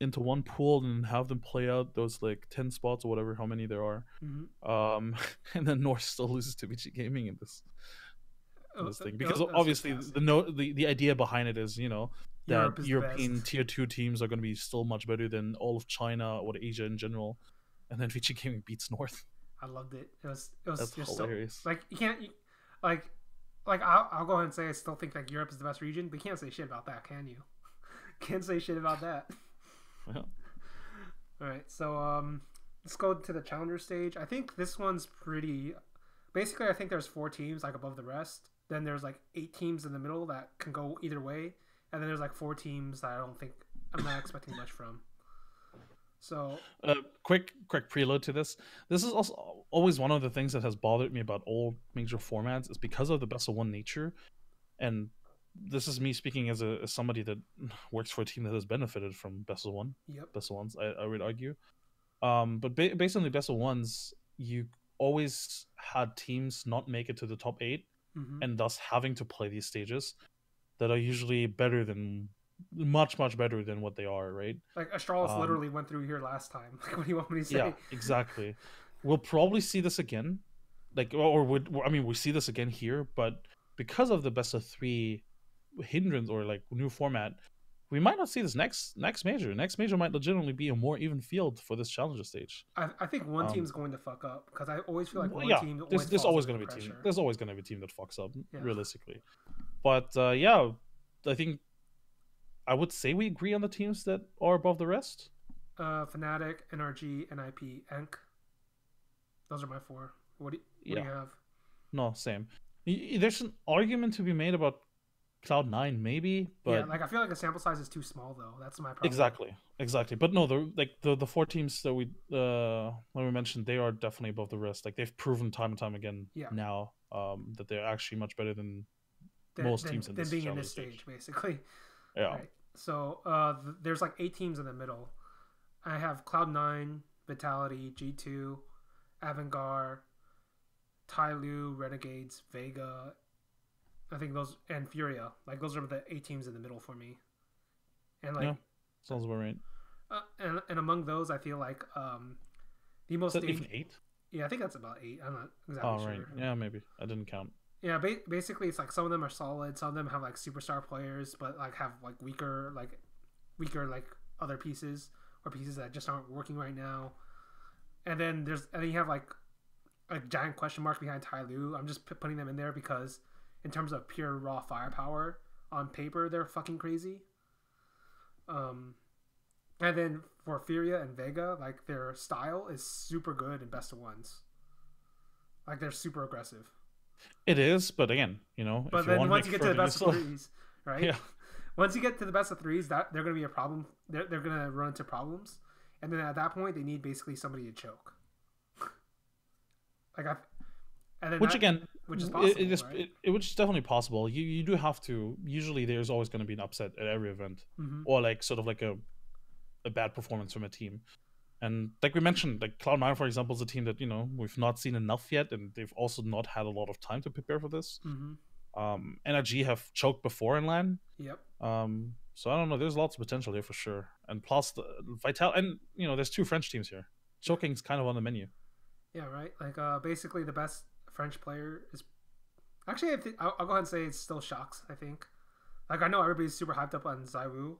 into one pool and have them play out those like 10 spots or whatever, how many there are. And then North still loses to VG Gaming in this thing because obviously the idea behind it is that European tier 2 teams are going to be still much better than all of China or Asia in general, and then VG Gaming beats North. I loved it. It was That's just hilarious. So, like you can't like I'll go ahead and say I still think like Europe is the best region, but you can't say shit about that, can you? Can't say shit about that. Yeah. All right, so let's go to the challenger stage. I think this one's pretty. Basically, I think there's 4 teams like above the rest. Then there's like 8 teams in the middle that can go either way, and then there's like 4 teams that I'm not expecting much from. So, quick preload to this. This is also always one of the things that has bothered me about all major formats is because of the best of 1 nature, and this is me speaking as somebody that works for a team that has benefited from best of 1. Yep. Best of 1s, I would argue. But based on the best of 1s, you always had teams not make it to the top 8, and thus having to play these stages that are usually much better than what they are, right? Like Astralis literally went through here last time. Like, what do you want me to say? Yeah, exactly. We'll probably see this again, we see this again here, but because of the best of 3 hindrance or like new format, we might not see this next major. Next major might legitimately be a more even field for this challenger stage. I think one team's going to fuck up because I always feel like team. There's always going to be a team. There's always going to be a team that fucks up, realistically. But I think I would say we agree on the teams that are above the rest. Fnatic, NRG, NIP, Enk. Those are my 4. What do you have? No, same. There's an argument to be made about Cloud9 maybe, Yeah, but like I feel like the sample size is too small though. That's my problem. exactly. But no, the four teams that we mentioned, they are definitely above the rest. Like they've proven time and time again Yeah. now that they're actually much better than Than most than, teams in than this being in challenger this stage, stage. basically. Yeah. Right. So there's like 8 teams in the middle. I have Cloud9, Vitality, G2, Avantgarde, Tyloo, Renegades, Vega. I think those and Furia. Like those are the 8 teams in the middle for me. And like Yeah. Sounds about right. and among those, I feel like the Is most that even 8? yeah, I think that's about 8. I'm not exactly Oh, right. sure. Yeah, maybe. I didn't count. Yeah, basically it's like some of them are solid, some of them have like superstar players, but like have like weaker like other pieces or pieces that just aren't working right now. And then you have like a giant question mark behind Tyloo. I'm just putting them in there because in terms of pure raw firepower on paper they're fucking crazy. And then for Furia and Vega, like their style is super good in best of ones. Like they're super aggressive. It is, but again, But if you then want to once make you get to the further best use of threes, right? yeah, Once you get to the best of threes, that they're gonna be a problem. They're gonna run into problems, and then at that point, they need basically somebody to choke. Like I, and then which again, which is possible, right? Which is definitely possible. You do have to. Usually, there's always going to be an upset at every event, or like sort of like a bad performance from a team. And like we mentioned, like Cloud9, for example, is a team that we've not seen enough yet, and they've also not had a lot of time to prepare for this. NRG have choked before in LAN. Yep. So I don't know. There's lots of potential here for sure. And plus, the Vital, and there's 2 French teams here. Choking's kind of on the menu. Yeah, right. Like basically the best French player is actually I'll go ahead and say it's still Shox. I think. Like I know everybody's super hyped up on Zywoo,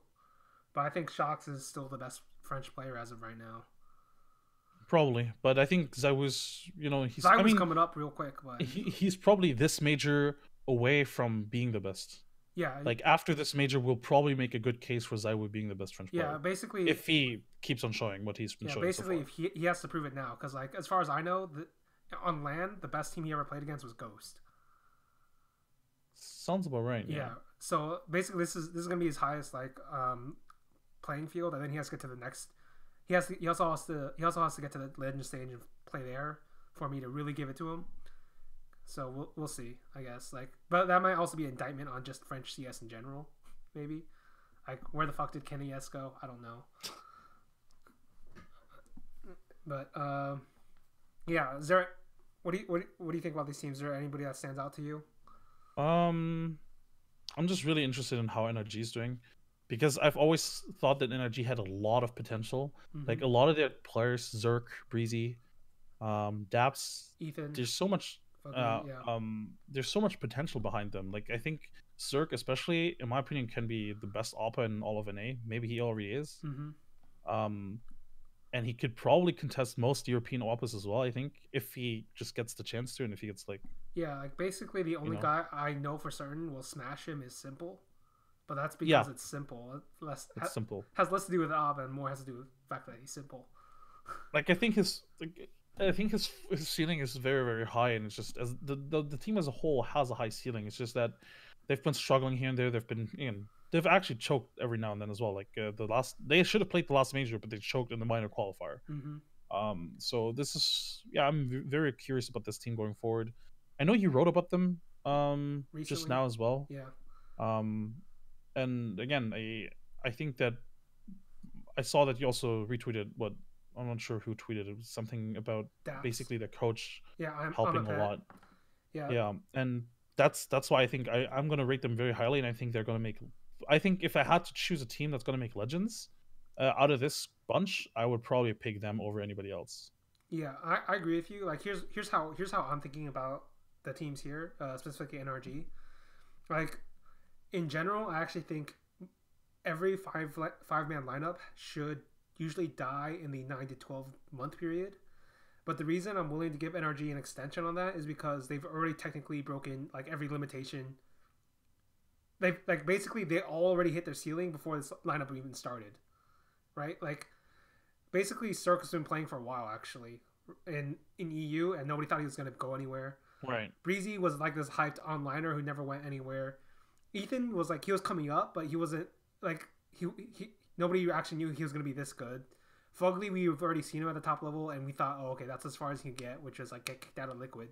but I think Shox is still the best French player as of right now. Probably, but I think Zywoo's, he's. Zywoo's coming up real quick, but he's probably this major away from being the best. Yeah. Like after this major, we'll probably make a good case for Zywoo being the best French player. Yeah, basically. If he keeps on showing what he's been showing. Basically, so far. if he has to prove it now, because like as far as I know, on LAN, the best team he ever played against was Ghost. Sounds about right. Yeah. So basically, this is gonna be his highest like playing field, and then he has to get to the next. He also has to get to the legend stage and play there for me to really give it to him. So we'll see, I guess. Like, but that might also be an indictment on just French CS in general, maybe. Like, where the fuck did Kenny S go? I don't know. But yeah. Is there? What do you think about these teams? Is there anybody that stands out to you? I'm just really interested in how NRG is doing, because I've always thought that NRG had a lot of potential. Like a lot of their players, Zerk, Breezy, Daps, Ethan. There's so much. There's so much potential behind them. Like I think Zerk, especially in my opinion, can be the best AWPer in all of NA. Maybe he already is. And he could probably contest most European AWPers as well. I think if he just gets the chance to, and if he gets like basically the only guy I know for certain will smash him is Simple, but that's because it's simple. Simple has less to do with AWP and more has to do with the fact that he's simple. Like I think his ceiling is very, very high, and it's just as the team as a whole has a high ceiling. It's just that they've been struggling here and there. They've actually choked every now and then as well. Like they should have played the last major, but they choked in the minor qualifier. So this is I'm very curious about this team going forward. I know you wrote about them just now as well. And again, I think that I saw that you also retweeted what. I'm not sure who tweeted it. It was something about basically the coach helping a lot. And that's why I think I'm going to rate them very highly, and I think they're going to make. I think if I had to choose a team that's going to make Legends out of this bunch, I would probably pick them over anybody else. Yeah, I agree with you. Like here's how I'm thinking about the teams here, specifically NRG. Like in general, I actually think every five-man lineup should usually die in the 9 to 12 month period. But the reason I'm willing to give NRG an extension on that is because they've already technically broken like every limitation. They already hit their ceiling before this lineup even started, right? Like basically Cirque has been playing for a while actually in EU, and nobody thought he was going to go anywhere. Right. Breezy was like this hyped onliner who never went anywhere. Ethan was like he was coming up, but he wasn't like he nobody actually knew he was gonna be this good. Fugly, we've already seen him at the top level, and we thought, oh, okay, that's as far as he can get, which is like get kicked out of Liquid.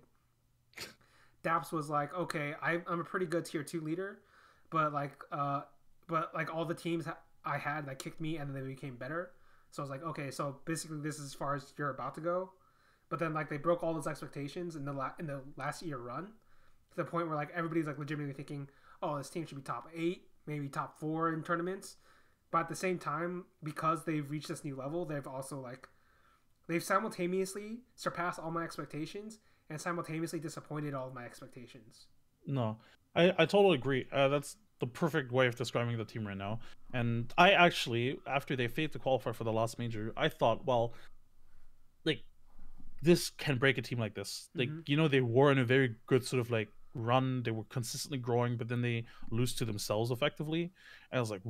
Daps was like, okay, I'm a pretty good tier 2 leader, but like all the teams I had like kicked me, and then they became better. So I was like, okay, so basically this is as far as you're about to go. But then like they broke all those expectations in the last year run to the point where like everybody's like legitimately thinking, oh, this team should be top 8, maybe top 4 in tournaments. But at the same time, because they've reached this new level, they've simultaneously surpassed all my expectations and simultaneously disappointed all of my expectations. No, I totally agree. That's the perfect way of describing the team right now. And I actually, after they failed to qualify for the last major, I thought, well, like, this can break a team like this. Like, they were in a very good sort of like run. They were consistently growing, but then they lose to themselves effectively. And I was like,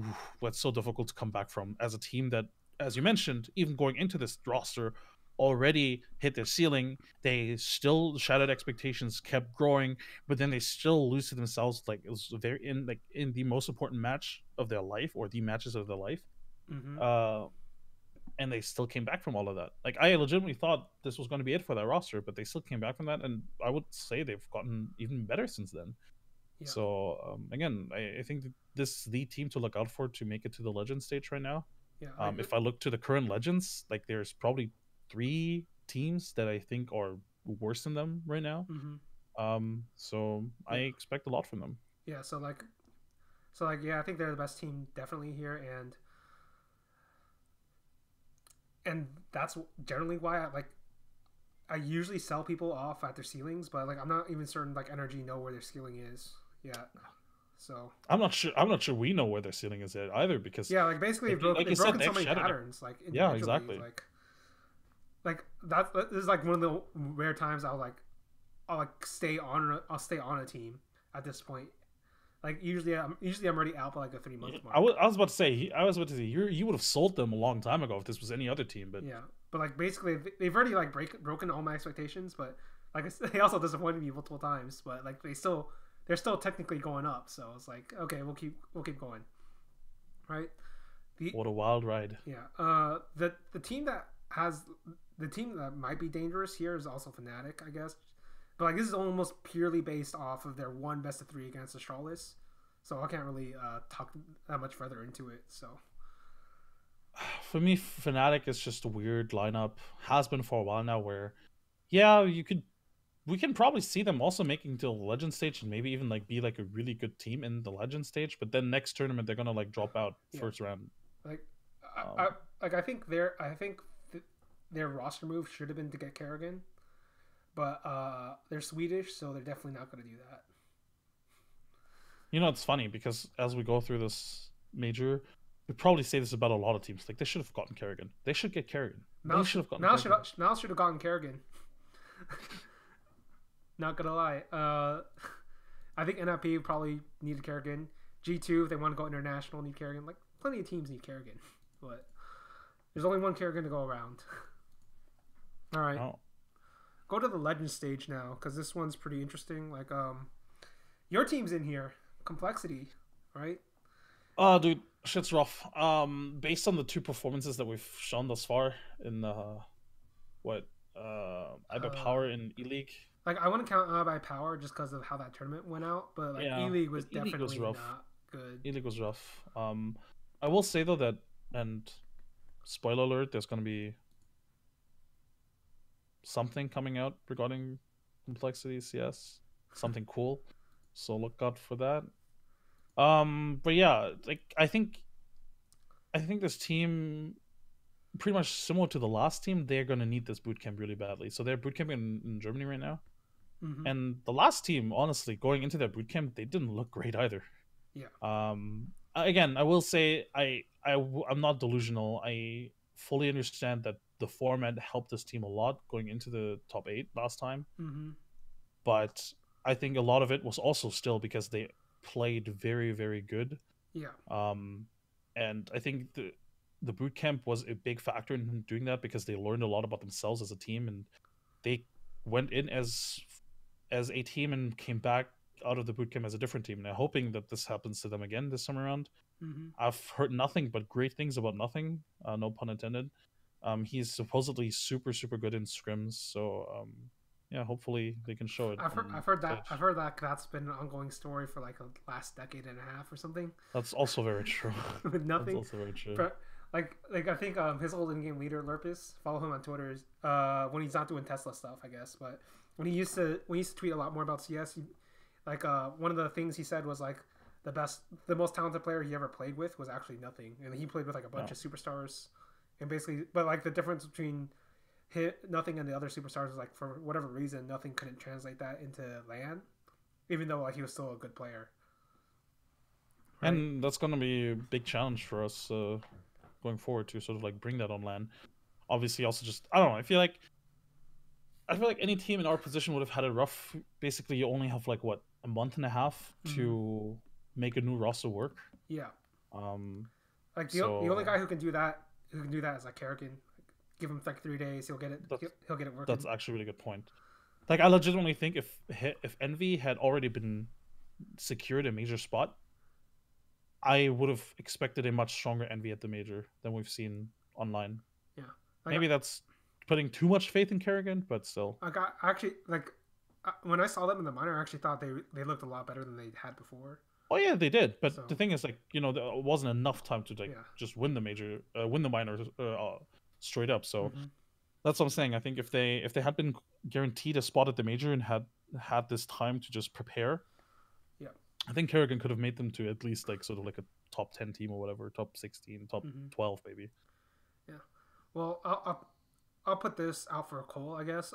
that's so difficult to come back from as a team that, as you mentioned, even going into this roster, already hit their ceiling. They still shattered expectations, kept growing, but then they still lose to themselves. Like it was very in the most important match of their life, or the matches of their life. And they still came back from all of that. Like I legitimately thought this was going to be it for that roster, but they still came back from that, and I would say they've gotten even better since then. Yeah. So again, I think this is the team to look out for to make it to the legend stage right now. Yeah. If I look to the current legends, like there's probably 3 teams that I think are worse than them right now. So I expect a lot from them. Yeah. So yeah, I think they're the best team definitely here, and that's generally why I usually sell people off at their ceilings, but like I'm not even certain like NRG know where their ceiling is yet. So I'm not sure we know where their ceiling is yet either, because yeah, like basically they've broken so many patterns. Like yeah, exactly. Like this is like one of the rare times I'll stay on a team at this point. Like usually I'm already out by like a 3-month mark. I was about to say you would have sold them a long time ago if this was any other team, but yeah, but like basically they've already like broken all my expectations, but like they also disappointed me multiple times. But like they're still technically going up, so it's like okay, we'll keep going, right? What a wild ride! Yeah, the team that might be dangerous here is also Fnatic, I guess. But like this is almost purely based off of their one best of 3 against Astralis, so I can't really talk that much further into it. So for me, Fnatic is just a weird lineup. Has been for a while now. Where yeah, we can probably see them also making to the legend stage and maybe even like be like a really good team in the legend stage. But then next tournament they're gonna like drop out first round. Like I think their roster move should have been to get Kerrigan. But they're Swedish, so they're definitely not going to do that. It's funny because as we go through this major, we probably say this about a lot of teams. Like they should have gotten Kerrigan. They should get Kerrigan. Mal should have gotten Kerrigan. Not gonna lie. I think NIP probably needed Kerrigan. G2, if they want to go international, need Kerrigan. Like plenty of teams need Kerrigan, but there's only one Kerrigan to go around. All right. Oh. Go to the legend stage now, because this one's pretty interesting. Like, your team's in here, Complexity, right? Oh, dude, shit's rough. Based on the 2 performances that we've shown thus far in IBA Power in E-League. Like, I wouldn't count IBA Power just because of how that tournament went out, but like E-League was definitely not good. E-League was rough. I will say though that, and spoiler alert, there's gonna be something coming out regarding Complexity CS, something cool, so look out for that. But yeah, like I think this team, pretty much similar to the last team, they're gonna need this bootcamp really badly. So they're bootcamping in Germany right now, and the last team, honestly, going into their bootcamp, they didn't look great either. Yeah. Again, I will say I'm not delusional. I fully understand that the format helped this team a lot going into the top 8 last time. But I think a lot of it was also still because they played very, very good. Yeah. And I think the boot camp was a big factor in doing that, because they learned a lot about themselves as a team, and they went in as a team and came out of the boot camp as a different team. And I'm hoping that this happens to them again this summer around. Mm-hmm. I've heard nothing but great things about nothing. No pun intended. He's supposedly super good in scrims. So yeah, hopefully they can show it. I've heard that that's been an ongoing story for like the last decade and a half or something. That's also very true. With nothing. That's also very true. But, like I think his old in-game leader Lurpus, follow him on Twitter, when he's not doing Tesla stuff, I guess. But when he used to tweet a lot more about CS, one of the things he said was like the most talented player he ever played with was actually nothing, and he played with like a bunch of superstars, and basically, but like the difference between nothing and the other superstars was like for whatever reason nothing couldn't translate that into LAN, even though like he was still a good player. Right? And that's gonna be a big challenge for us going forward to sort of like bring that on LAN. Obviously, also just I don't know. I feel like any team in our position would have had it rough. Basically, you only have like what, a month and a half to make a new roster work. Yeah. Like the only guy who can do that is like Kerrigan. Give him like 3 days, he'll get it. He'll get it working. That's actually a really good point. Like I legitimately think if Envy had already been secured a major spot, I would have expected a much stronger Envy at the major than we've seen online. Yeah. Maybe that's putting too much faith in Kerrigan, but still. When I saw them in the minor, I actually thought they looked a lot better than they had before. Oh yeah, they did. But the thing is, like, there wasn't enough time to just win the major, win the minor straight up. So that's what I'm saying. I think if they had been guaranteed a spot at the major and had this time to just prepare, I think Kerrigan could have made them to at least like sort of like a top 10 team or whatever, top 16, top 12 maybe. Yeah. Well, I'll put this out for a Cole, I guess.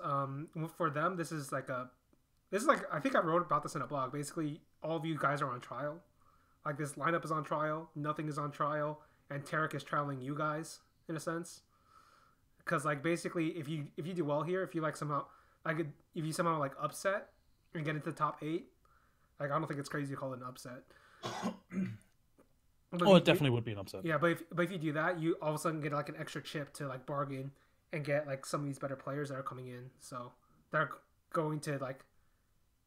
For them, this is like I think I wrote about this in a blog. Basically, all of you guys are on trial. Like this lineup is on trial, nothing is on trial, and Tarek is trialing you guys in a sense. Because like basically, if you do well here, if you somehow like upset and get into the top 8, like I don't think it's crazy to call it an upset. It definitely would be an upset. Yeah, but if you do that, you all of a sudden get like an extra chip to like bargain and get like some of these better players that are coming in. So they're going to like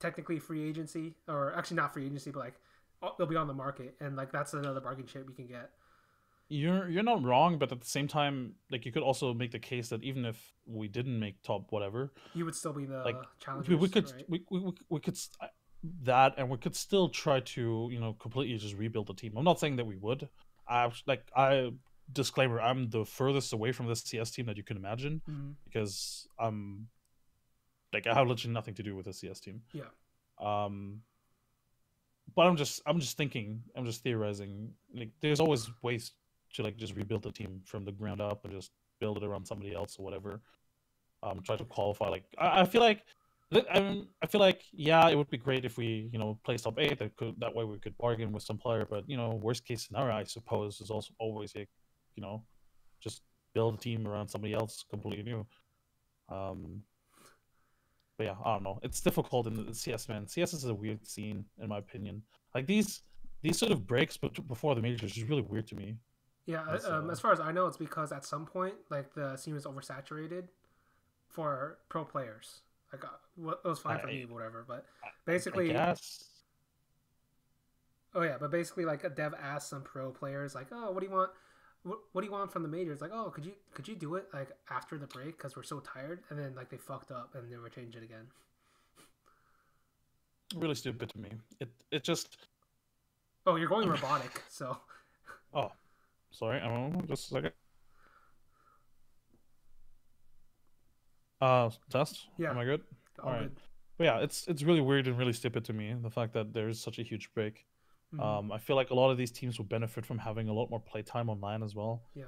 technically free agency, or actually not free agency, but like they'll be on the market, and like that's another bargain chip you can get. You're not wrong, but at the same time, like you could also make the case that even if we didn't make top whatever, you would still be the challengers. We could right? we could that, and we could still try to completely just rebuild the team. I'm not saying that we would. Disclaimer: I'm the furthest away from this CS team that you can imagine, because I have literally nothing to do with the CS team. Yeah. But I'm just thinking. I'm just theorizing. Like, there's always ways to like just rebuild the team from the ground up and just build it around somebody else or whatever. Try to qualify. Like I feel like yeah, it would be great if we place top 8. That way we could bargain with some player. But worst case scenario, I suppose, is also always like just build a team around somebody else completely new. But yeah, I don't know. It's difficult in the CS, man. CS is a weird scene, in my opinion. Like these sort of breaks before the majors is really weird to me. Yeah, as far as I know, it's because at some point, like the scene was oversaturated for pro players. Like it was fine for me, whatever. But basically, I guess. Oh yeah, but basically, like a dev asked some pro players, like, "Oh, what do you want? What do you want from the majors?" Like, "Oh, could you do it like after the break because we're so tired?" And then like they fucked up and never changed it again. Really stupid to me. It just. Oh, you're going robotic, so. Oh, sorry. I don't know. Just a second. Test. Yeah. Am I good? All right. Good. But yeah, it's really weird and really stupid to me, the fact that there's such a huge break. I feel like a lot of these teams would benefit from having a lot more playtime online as well. Yeah.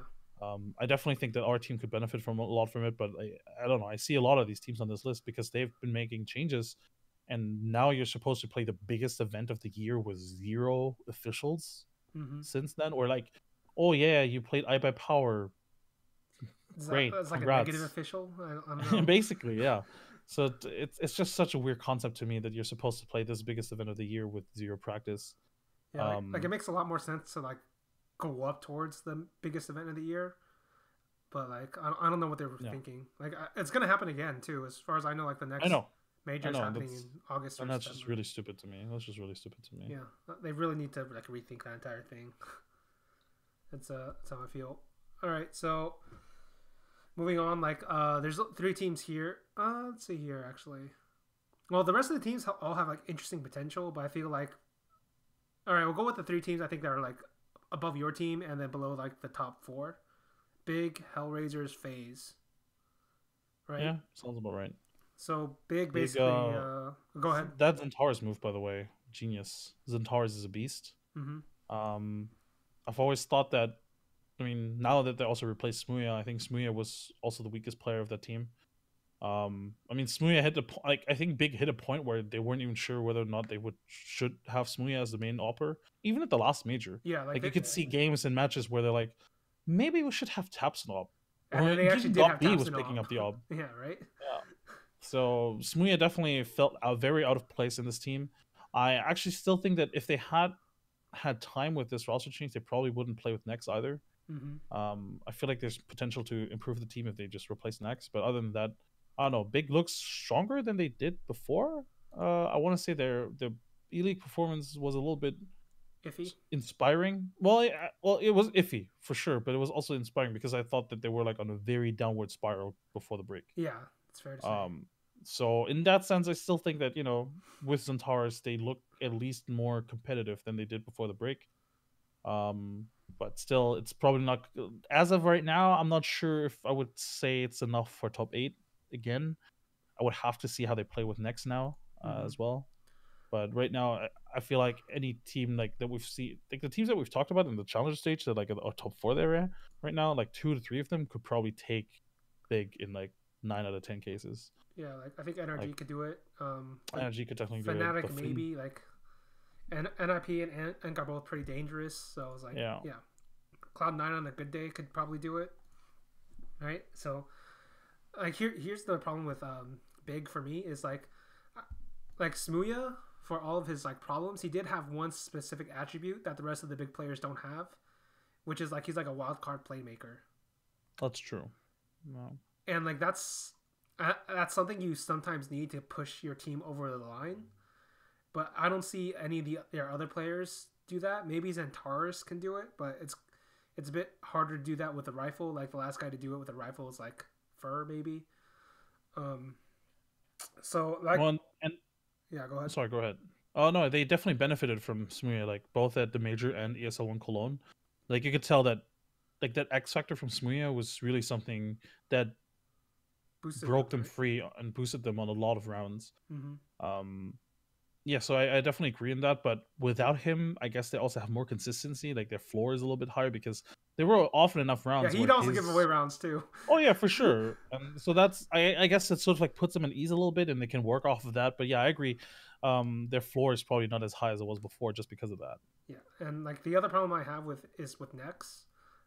I definitely think that our team could benefit from a lot from it, but I don't know. I see a lot of these teams on this list because they've been making changes, and now you're supposed to play the biggest event of the year with 0 officials since then, or like, oh yeah, you played I by Power. Great, that's like congrats. a negative official. I don't know. Basically, yeah. So it's just such a weird concept to me that you're supposed to play this biggest event of the year with 0 practice. Yeah, like it makes a lot more sense to like go up towards the biggest event of the year, but like I don't know what they were thinking. Like it's gonna happen again too, as far as I know. Like the next Majors know, happening in August or and that's September. just really stupid to me. That's just really stupid to me. Yeah, they really need to like rethink that entire thing. That's how I feel. All right, so moving on, like there's 3 teams here. Let's see here actually. Well, the rest of the teams all have like interesting potential, but I feel like all right, we'll go with the 3 teams I think that are like above your team and then below like the top 4. Big, Hellraisers, FaZe. Right? Yeah, sounds about right. So Big basically go ahead. That Zentaurus move, by the way, genius. Zentaurus is a beast. I've always thought that. I mean, now that they also replaced Smuya, I think Smuya was also the weakest player of that team. I mean, Smuya hit I think Big hit a point where they weren't even sure whether or not they should have Smuya as the main opper, even at the last major. Yeah, like you could see games and matches where they're like, maybe we should have Tapson op. And then they actually did have B was Tapson picking op. up the op. Yeah, right. Yeah. So Smuya definitely felt very out of place in this team. I actually still think that if they had time with this roster change, they probably wouldn't play with Nex either. I feel like there's potential to improve the team if they just replace Nex. But other than that, I don't know. Big looks stronger than they did before. I want to say their E-League performance was a little bit iffy, inspiring. Well, it was iffy for sure, but it was also inspiring because I thought that they were like on a very downward spiral before the break. Yeah, it's fair to say. So in that sense, I still think that with Zentaurus they look at least more competitive than they did before the break. But still, it's probably not as of right now. I'm not sure if I would say it's enough for top 8 again. I would have to see how they play with Nex now as well. But right now, I feel like any team like that we've seen, like the teams that we've talked about in the challenger stage, that like are top 4 there right now, like 2 to 3 of them could probably take Big in like 9 out of 10 cases. Yeah, like I think NRG could do it. NRG could definitely do it. Fnatic maybe like. And NIP and Enk are both pretty dangerous, so I was like, yeah. Cloud9 on a good day could probably do it, right? So, like here's the problem with Big for me is like Smuya, for all of his like problems, he did have one specific attribute that the rest of the big players don't have, which is like he's like a wild card playmaker. That's true. No. And like that's something you sometimes need to push your team over the line. But I don't see any of their other players do that. Maybe Zentaurus can do it, but it's a bit harder to do that with a rifle. Like the last guy to do it with a rifle is like Fur, maybe. So like, yeah, go ahead. Sorry, go ahead. Oh no, they definitely benefited from Smuya, like both at the major and ESL1 Cologne. Like you could tell that, like that X factor from Smuya was really something that broke them free and boosted them on a lot of rounds. Yeah, so I definitely agree on that, but without him, I guess they also have more consistency. Like their floor is a little bit higher because they were often enough rounds. Yeah, he'd also give away rounds too. Oh yeah, for sure. So that's I guess it sort of like puts them at ease a little bit, and they can work off of that. But yeah, I agree. Their floor is probably not as high as it was before, just because of that. Yeah, and like the other problem I have with Nex.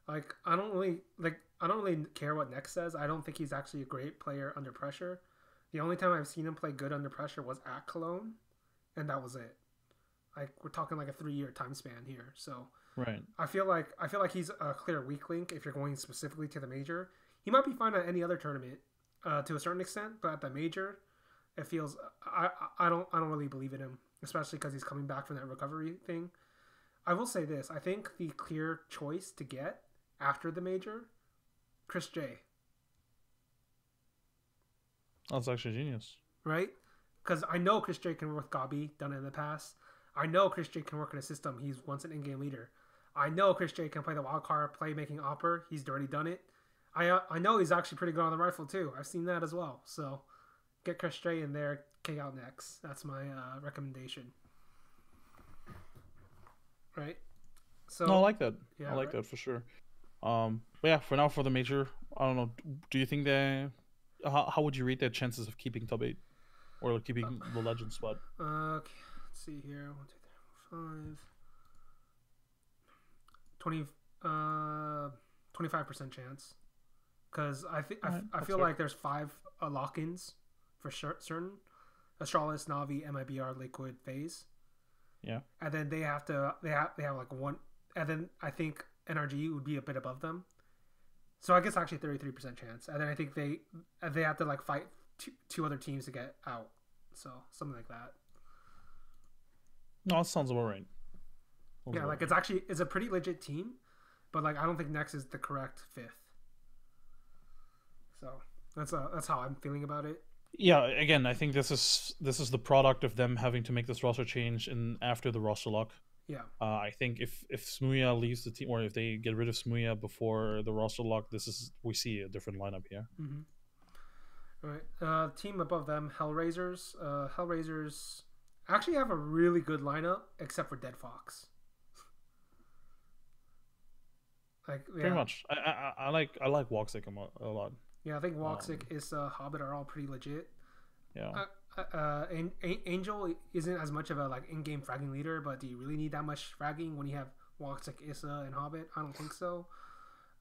Like I don't really care what Nex says. I don't think he's actually a great player under pressure. The only time I've seen him play good under pressure was at Cologne. And that was it. Like we're talking like a 3-year time span here. So right. I feel like he's a clear weak link if you're going specifically to the major. He might be fine at any other tournament to a certain extent, but at the major, it feels I don't really believe in him, especially because he's coming back from that recovery thing. I will say this: I think the clear choice to get after the major, Chris J. That's actually genius, right? Because I know Chris J can work with Gabi, done it in the past. I know Chris J can work in a system. He's once an in-game leader. I know Chris J can play the wild card, playmaking opper. He's already done it. I know he's actually pretty good on the rifle too. I've seen that as well. So get Chris J in there, kick out Nex. That's my recommendation. Right? So no, I like that. Yeah, I like that for sure. But yeah, for now, for the major, I don't know. Do you think how would you rate their chances of keeping top 8? Or keeping the legend spot? Okay, let's see here. 1, 2, 3, 4, 5. 25% chance. Because I feel like there's 5 lock-ins for certain. Astralis, Navi, MIBR, Liquid, FaZe. Yeah. And then they have like one. And then I think NRG would be a bit above them. So I guess actually 33% chance. And then I think they have to like fight two other teams to get out. So something like that. No, that sounds about right. Yeah, like it's a pretty legit team, but like I don't think Next is the correct fifth. So that's how I'm feeling about it. Yeah, again, I think this is the product of them having to make this roster change after the roster lock. Yeah. I think if Smuya leaves the team, or if they get rid of Smuya before the roster lock, we see a different lineup here. Mm-hmm. All right. Team above them, Hellraisers. Hellraisers actually have a really good lineup, except for Dead Fox. Like pretty much, I like Woxic a lot. Yeah, I think Woxic is Hobbit are all pretty legit. Yeah. Angel isn't as much of a like in-game fragging leader, but do you really need that much fragging when you have Woxic, Issa, and Hobbit? I don't think so.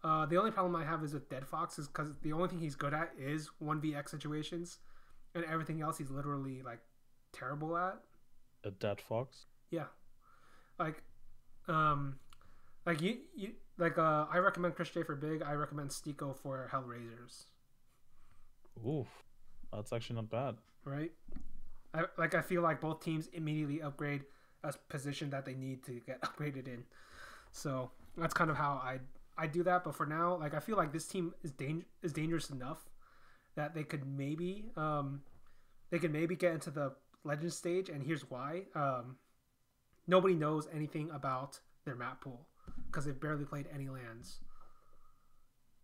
The only problem I have is with Dead Fox is because the only thing he's good at is 1vx situations, and everything else he's literally like terrible at. A Dead Fox? Yeah, like I recommend Chris J for Big. I recommend Stiko for Hellraisers. Ooh, that's actually not bad. Right? I feel like both teams immediately upgrade a position that they need to get upgraded in. So that's kind of how I do that. But for now, like I feel like this team is dangerous enough that they could maybe get into the legend stage. And here's why: nobody knows anything about their map pool because they've barely played any lands.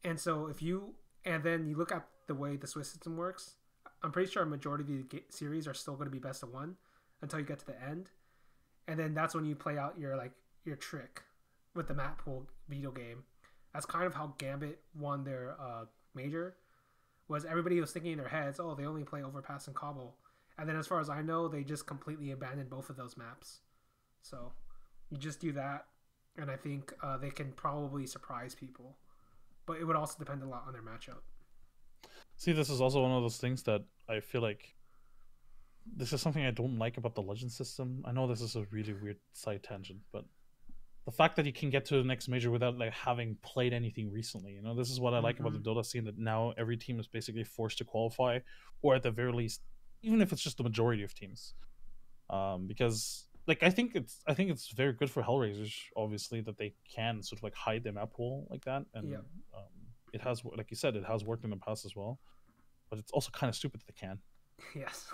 And so then you look at the way the Swiss system works, I'm pretty sure a majority of the series are still going to be best of one until you get to the end. And then that's when you play out your trick with the map pool video game. That's kind of how Gambit won their major, was everybody was thinking in their heads, oh, they only play Overpass and Cobble. And then as far as I know, they just completely abandoned both of those maps. So you just do that, and I think they can probably surprise people. But it would also depend a lot on their matchup. See, this is also one of those things that I feel like this is something I don't like about the legend system. I know this is a really weird side tangent, but the fact that you can get to the next major without like having played anything recently, this is what I like about the Dota scene, that now every team is basically forced to qualify, or at the very least, even if it's just the majority of teams, because like I think it's very good for Hellraisers, obviously, that they can sort of like hide their map pool like that, and it has, like you said, it has worked in the past as well, but it's also kind of stupid that they can. Yes.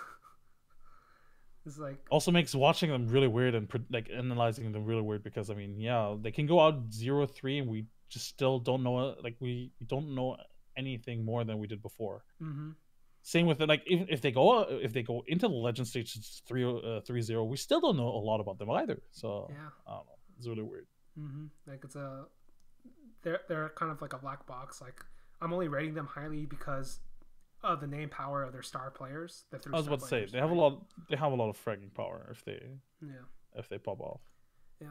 It's like also makes watching them really weird and like analyzing them really weird, because I mean, yeah, they can go out 0-3 and we just still don't know, like we don't know anything more than we did before. Mm-hmm. Same with it, like even if they go into the legend stage 3-0, we still don't know a lot about them either. So yeah, I don't know, it's really weird. Mm-hmm. Like it's they're kind of like a black box. Like I'm only rating them highly because of the name power of their star players. I was about to say they have a lot of fragging power if they pop off. Yeah,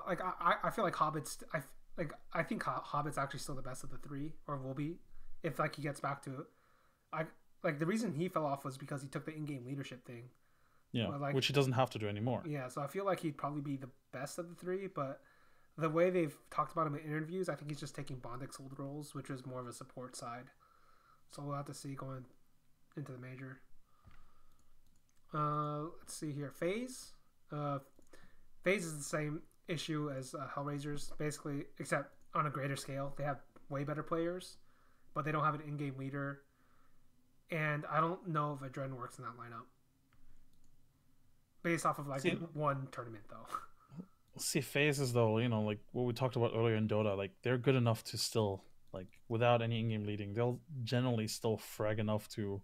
like I feel like Hobbit's I think Hobbit's actually still the best of the three, or will be, if like he gets back to it. Like the reason he fell off was because he took the in-game leadership thing. Yeah, which he doesn't have to do anymore. Yeah, so I feel like he'd probably be the best of the three, but the way they've talked about him in interviews, I think he's just taking Bondix old roles, which is more of a support side. So we'll have to see going into the major. Let's see here. FaZe. FaZe is the same issue as Hellraisers, basically, except on a greater scale. They have way better players, but they don't have an in-game leader. And I don't know if Adren works in that lineup. Based off of one tournament, though. See, phases though, like what we talked about earlier in Dota, like they're good enough to still, like, without any in-game leading, they'll generally still frag enough to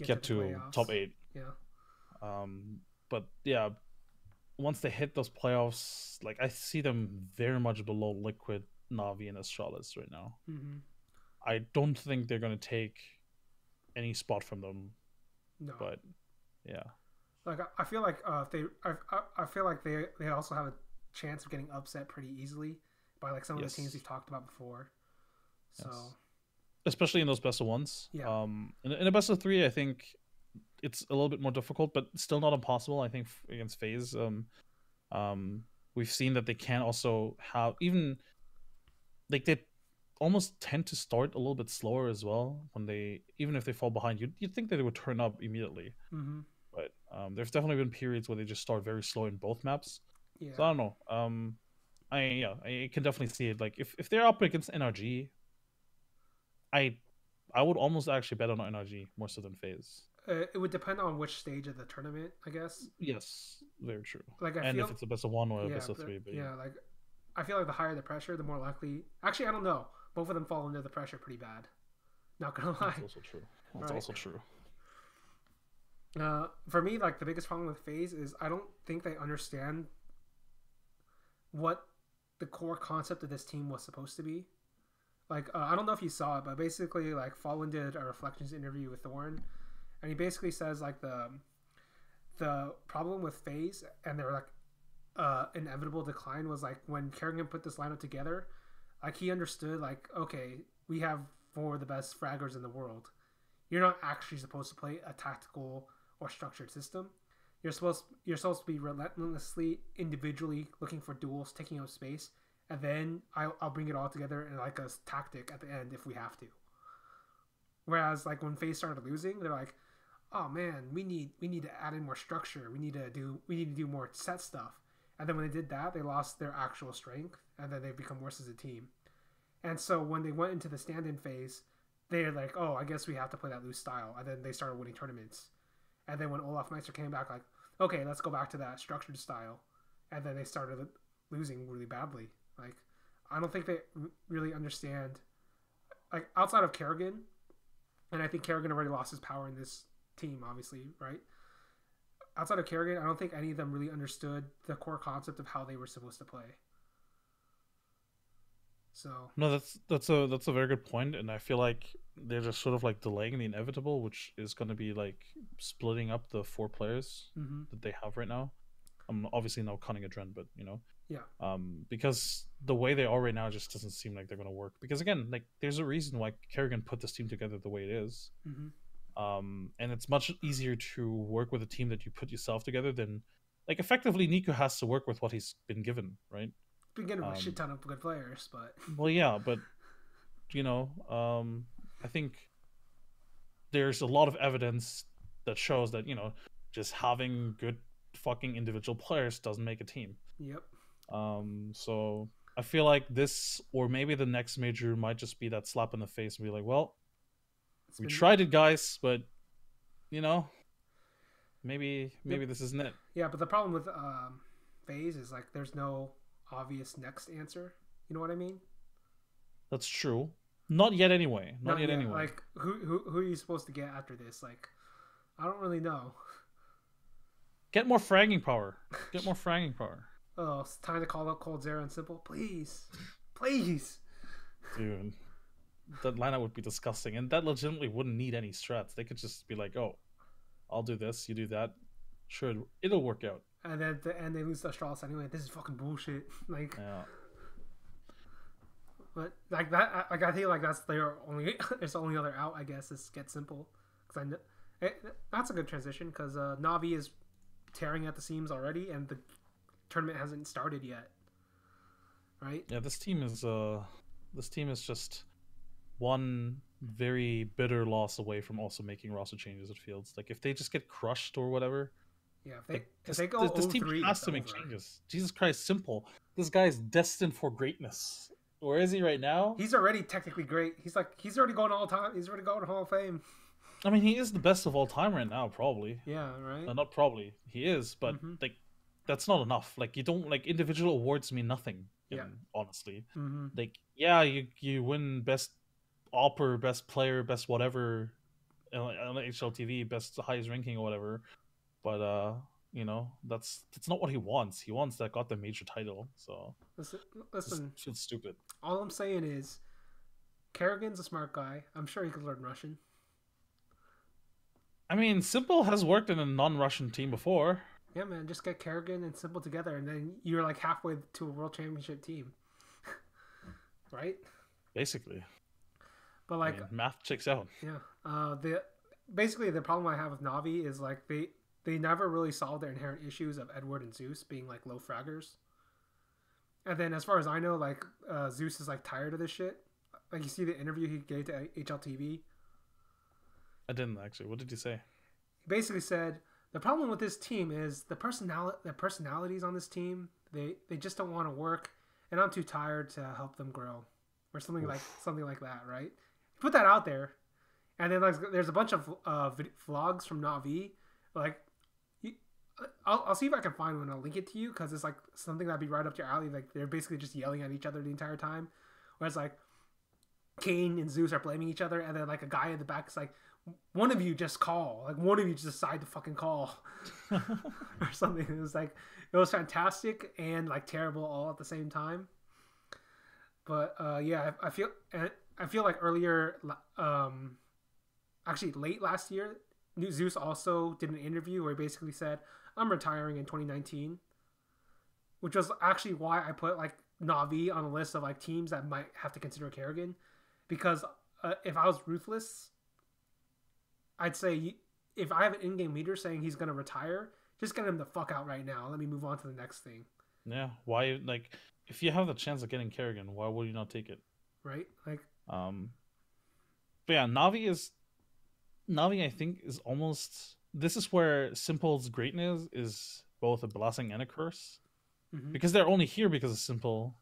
get to top 8. Yeah. But yeah, once they hit those playoffs, like I see them very much below Liquid, Na'Vi, and Astralis right now. Mm-hmm. I don't think they're gonna take any spot from them. No. But yeah. Like I feel like I feel like they also have a chance of getting upset pretty easily by like some of the teams we've talked about before. So, especially in those best of ones. Yeah. In a best of 3, I think it's a little bit more difficult, but still not impossible. I think against FaZe, we've seen that they can also have, even like almost tend to start a little bit slower as well. When they, even if they fall behind, you'd think that they would turn up immediately. Mm-hmm. But there's definitely been periods where they just start very slow in both maps. Yeah. So I don't know. I can definitely see it. Like if they're up against NRG, I would almost actually bet on NRG more so than FaZe. It would depend on which stage of the tournament, I guess. Yes, very true. Like I And feel, if it's a best of one or a yeah, best of three, but yeah, like I feel like the higher the pressure, the more likely. Actually, I don't know. Both of them fall under the pressure pretty bad. Not gonna lie. that's also true. That's also true. For me, like the biggest problem with FaZe is I don't think they understand what the core concept of this team was supposed to be. Like I don't know if you saw it, but basically, like Fallen did a Reflections interview with Thorn, and he basically says like the problem with FaZe and their like inevitable decline was like when Kerrigan put this lineup together, like he understood like, okay, we have 4 of the best fraggers in the world. You're not actually supposed to play a tactical or structured system. You're supposed to be relentlessly individually looking for duels, taking up space, and then I'll bring it all together in like a tactic at the end if we have to. Whereas like when FaZe started losing, they're like, oh man, we need to add in more structure. We need to do more set stuff. And then when they did that, they lost their actual strength, and then they've become worse as a team. And so when they went into the stand-in phase, they're like, oh, I guess we have to play that loose style. And then they started winning tournaments. And then when Olaf Meister came back, like, okay, let's go back to that structured style. And then they started losing really badly. Like, I don't think they really understand, like, outside of Kerrigan, and I think Kerrigan already lost his power in this team, obviously, right? Outside of Kerrigan, I don't think any of them really understood the core concept of how they were supposed to play. So no, that's a very good point, and I feel like they're just sort of like delaying the inevitable, which is going to be like splitting up the 4 players that they have right now. I'm obviously not cutting a trend, but you know, yeah, because the way they are right now just doesn't seem like they're going to work. Because again, like there's a reason why Kerrigan put this team together the way it is. And it's much easier to work with a team that you put yourself together than, like, effectively Nico has to work with what he's been given, right? Been getting a shit ton of good players, but well, yeah, but you know, I think there's a lot of evidence that shows that, you know, just having good fucking individual players doesn't make a team. Yep. So I feel like this, or maybe the next major, might just be that slap in the face and be like, well, we tried it, guys, but you know, maybe this isn't it. Yeah, but the problem with FaZe is like there's no obvious next answer. You know what I mean? That's true. Not yet, anyway. Not yet, anyway. Like who are you supposed to get after this? Like, I don't really know. Get more fragging power. Get more fragging power. Oh, it's time to call up Cold Zero and Simple, please, please. Dude, that lineup would be disgusting, and that legitimately wouldn't need any strats. They could just be like, "Oh, I'll do this, you do that. Sure, it'll work out." And then at the end, they lose to Astralis anyway. This is fucking bullshit. Like, yeah. But like that, like I feel like that's their only. It's the only other out, I guess, is get Simple. Because I know that's a good transition because Navi is tearing at the seams already, and the tournament hasn't started yet. Right? Yeah, this team is just one very bitter loss away from also making roster changes. It feels like if they just get crushed or whatever. Yeah, if they go this team has to make changes. Jesus Christ, Simple. This guy is destined for greatness. Where is he right now? He's already technically great. He's already going all time. He's already going Hall of Fame. I mean, he is the best of all time right now, probably. Yeah, right. Not probably. He is, but like that's not enough. Like you don't like individual awards mean nothing. Honestly, like you win best opper, best player, best whatever on HLTV, best highest ranking or whatever. But you know, that's not what he wants. He wants that got the major title. So listen, it's stupid. All I'm saying is, Kerrigan's a smart guy. I'm sure he could learn Russian. I mean, Simple has worked in a non-Russian team before. Yeah, man, just get Kerrigan and Simple together, and then you're like halfway to a world championship team, right? Basically. But like, I mean, math checks out. Yeah. Basically the problem I have with Navi is like they never really solved their inherent issues of Edward and Zeus being like low fraggers. And then as far as I know, like Zeus is like tired of this shit. like you see the interview he gave to HLTV. I didn't actually. What did you say? He basically said the problem with this team is the personalities on this team. They just don't want to work, and I'm too tired to help them grow, or something like that, right? Put that out there, and then like there's a bunch of vlogs from Na'Vi. Like, I'll see if I can find one. I'll link it to you because it's like something that'd be right up your alley. Like they're basically just yelling at each other the entire time, where it's like Kane and Zeus are blaming each other, and then like a guy in the back is like, one of you just call, like one of you just decide to fucking call or something. It was like, it was fantastic and like terrible all at the same time. But yeah, I feel like earlier, actually late last year, Zeus also did an interview where he basically said, I'm retiring in 2019, which was actually why I put like Na'Vi on a list of like teams that might have to consider Kerrigan, because if I was ruthless, I'd say if I have an in-game leader saying he's going to retire, just get him the fuck out right now. Let me move on to the next thing. Yeah. Why? Like, if you have the chance of getting Kerrigan, why would you not take it? Right. Like. But yeah, Navi, I think, is almost. This is where Simple's greatness is both a blessing and a curse, because they're only here because of Simple.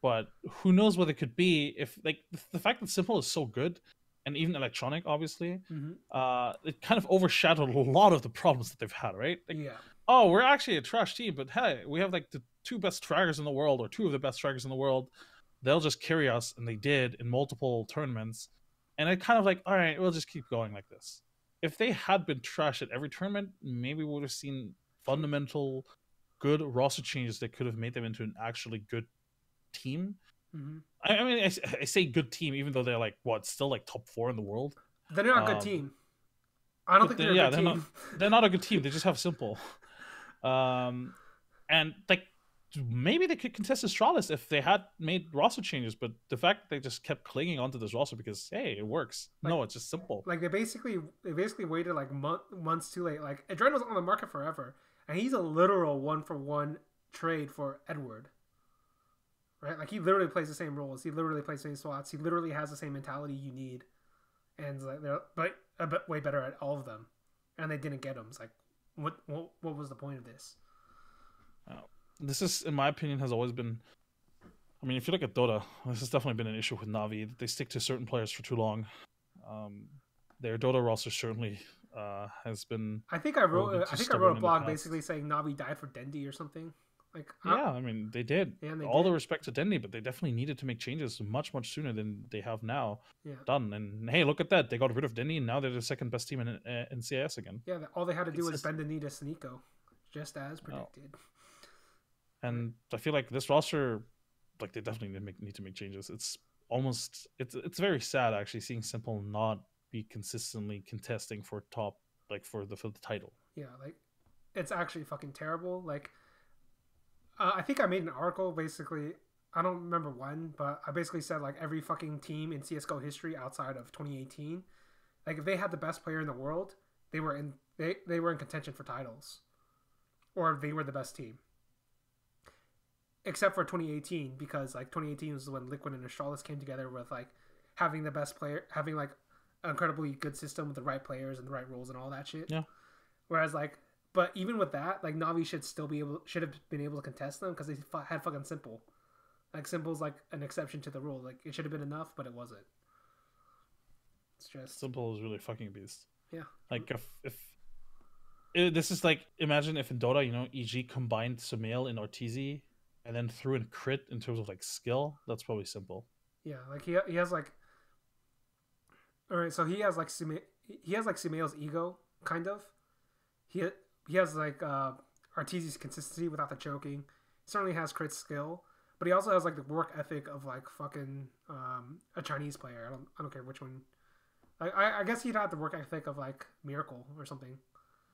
But who knows what it could be if, like, the fact that Simple is so good. And even Electronic, obviously, it kind of overshadowed a lot of the problems that they've had, right? Like, yeah. Oh, we're actually a trash team, but hey, we have like the two best trackers in the world, or two of the best trackers in the world. They'll just carry us, and they did in multiple tournaments. And it kind of like, all right, we'll just keep going like this. If they had been trash at every tournament, maybe we would have seen fundamental, good roster changes that could have made them into an actually good team. I mean, I say good team, even though they're like still like top 4 in the world. They're not a good team. I don't think they're a good team. They're not a good team. They just have Simple. And like maybe they could contest Astralis if they had made roster changes, but the fact that they just kept clinging onto this roster because hey, it works. Like, no, it's just Simple. Like they basically waited like months too late. Like Adren was on the market forever, and he's a literal 1-for-1 trade for Edward. Right, like he literally plays the same roles. He literally plays the same slots. He literally has the same mentality you need, and like they're way better at all of them, and they didn't get him. It's like, what was the point of this? This is, in my opinion, has always been. I mean, if you look at Dota, this has definitely been an issue with Na'Vi. They stick to certain players for too long. Their Dota roster certainly has been. I think I wrote a blog basically saying Na'Vi died for Dendi or something. Like, yeah, I mean, they did. Yeah, all the respect to Dendi, but they definitely needed to make changes much sooner than they have now done. And hey, look at that. They got rid of Dendi, and now they're the second best team in CIS again. Yeah, all they had to do was bend the knee to Sneeko, just as predicted. And I feel like this roster, like, they definitely need to make changes. It's very sad, actually, seeing Simple not be consistently contesting for top, like, for the title. Yeah, like, it's actually fucking terrible. Like, I think I made an article, basically, I don't remember when, but I basically said, like, every fucking team in CSGO history outside of 2018, like, if they had the best player in the world, they were in contention for titles. Or they were the best team. Except for 2018, because, like, 2018 was when Liquid and Astralis came together with, like, having the best player, having, like, an incredibly good system with the right players and the right roles and all that shit. Yeah. Whereas, like, but even with that, like, Na'Vi should have been able to contest them because they had fucking Simple. Like, Simple's like an exception to the rule. Like, it should have been enough, but it wasn't. It's just Simple is really fucking a beast. Yeah. Like, this is like, imagine if in Dota, you know, EG combined Sumail and Ortizi and then threw in crit in terms of like skill. That's probably Simple. Yeah, like he has like. All right, so he has like Sumail's ego, kind of. He has like Arteezy's consistency without the choking. He certainly has crit skill, but he also has like the work ethic of like fucking a Chinese player. I don't care which one. I guess he'd have the work ethic of like Miracle or something.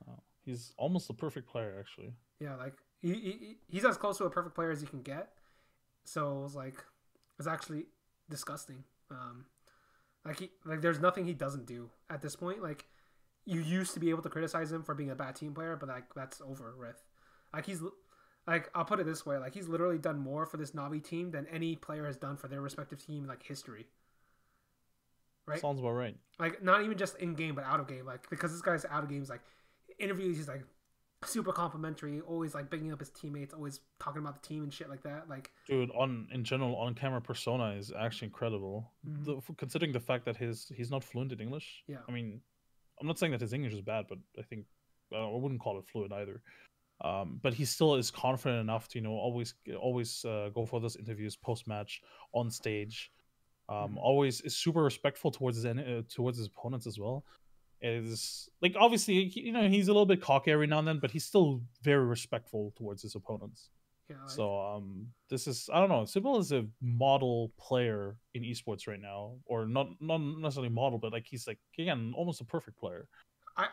Oh, he's almost the perfect player, actually. Yeah, like he's as close to a perfect player as you can get. So it was like, it's actually disgusting. Like there's nothing he doesn't do at this point. Like, you used to be able to criticize him for being a bad team player, but like that's over with. Like, he's like, I'll put it this way, like, he's literally done more for this Na'Vi team than any player has done for their respective team in like history. right? Sounds about right. Like not even just in game, but out of game. Like because this guy's out of games, like interviews, he's like super complimentary, always like bigging up his teammates, always talking about the team and shit like that. Like, Dude, in general, on camera persona is actually incredible. Considering the fact that he's not fluent in English. yeah, I mean, I'm not saying that his English is bad, but I think I wouldn't call it fluent either. But he still is confident enough to always go for those interviews post match on stage. Always is super respectful towards his opponents as well. Is like obviously he's a little bit cocky every now and then, but he's still very respectful towards his opponents. yeah. Like, So this is, I don't know, Sybil is a model player in esports right now, or not necessarily model, but like he's like again almost a perfect player. I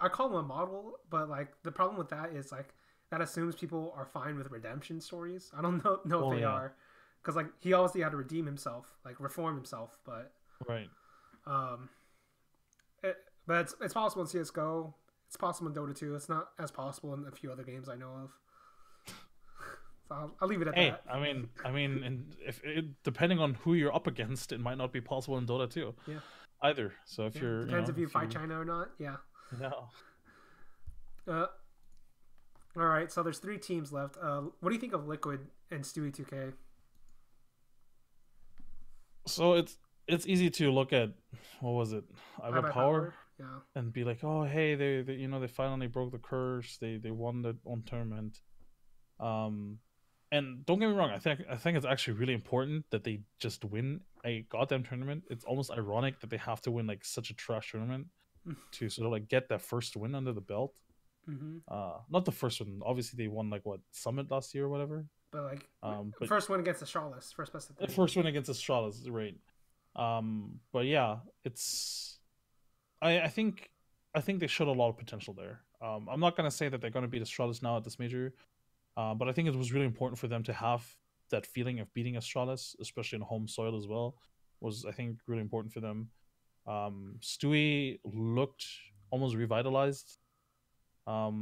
call him a model, but like the problem with that is like that assumes people are fine with redemption stories. I don't know if they are, because like he obviously had to redeem himself, like reform himself, but right. But it's possible in CS:GO. It's possible in Dota2. It's not as possible in a few other games I know of. So I'll leave it at that. I mean, and if depending on who you're up against, it might not be possible in Dota 2. Yeah. Either. So if you're depends if you fight China or not. Yeah. No. All right. So there's 3 teams left. What do you think of Liquid and Stewie 2K? So it's easy to look at what was it, IEM Power, yeah, and be like, oh hey, they they finally broke the curse. They won their own tournament. And don't get me wrong, I think it's actually really important that they just win a goddamn tournament. It's almost ironic that they have to win like such a trash tournament to sort of like get that first win under the belt. Not the first one. Obviously, they won like what, Summit last year or whatever. But like, first win against the Shawless, first best of 3. The first win against the Shawless, right? But yeah, it's. I think they showed a lot of potential there. I'm not gonna say that they're gonna beat the Shawless now at this major. But I think it was really important for them to have that feeling of beating Astralis, especially in home soil as well, was, I think, really important for them. Stewie looked almost revitalized. But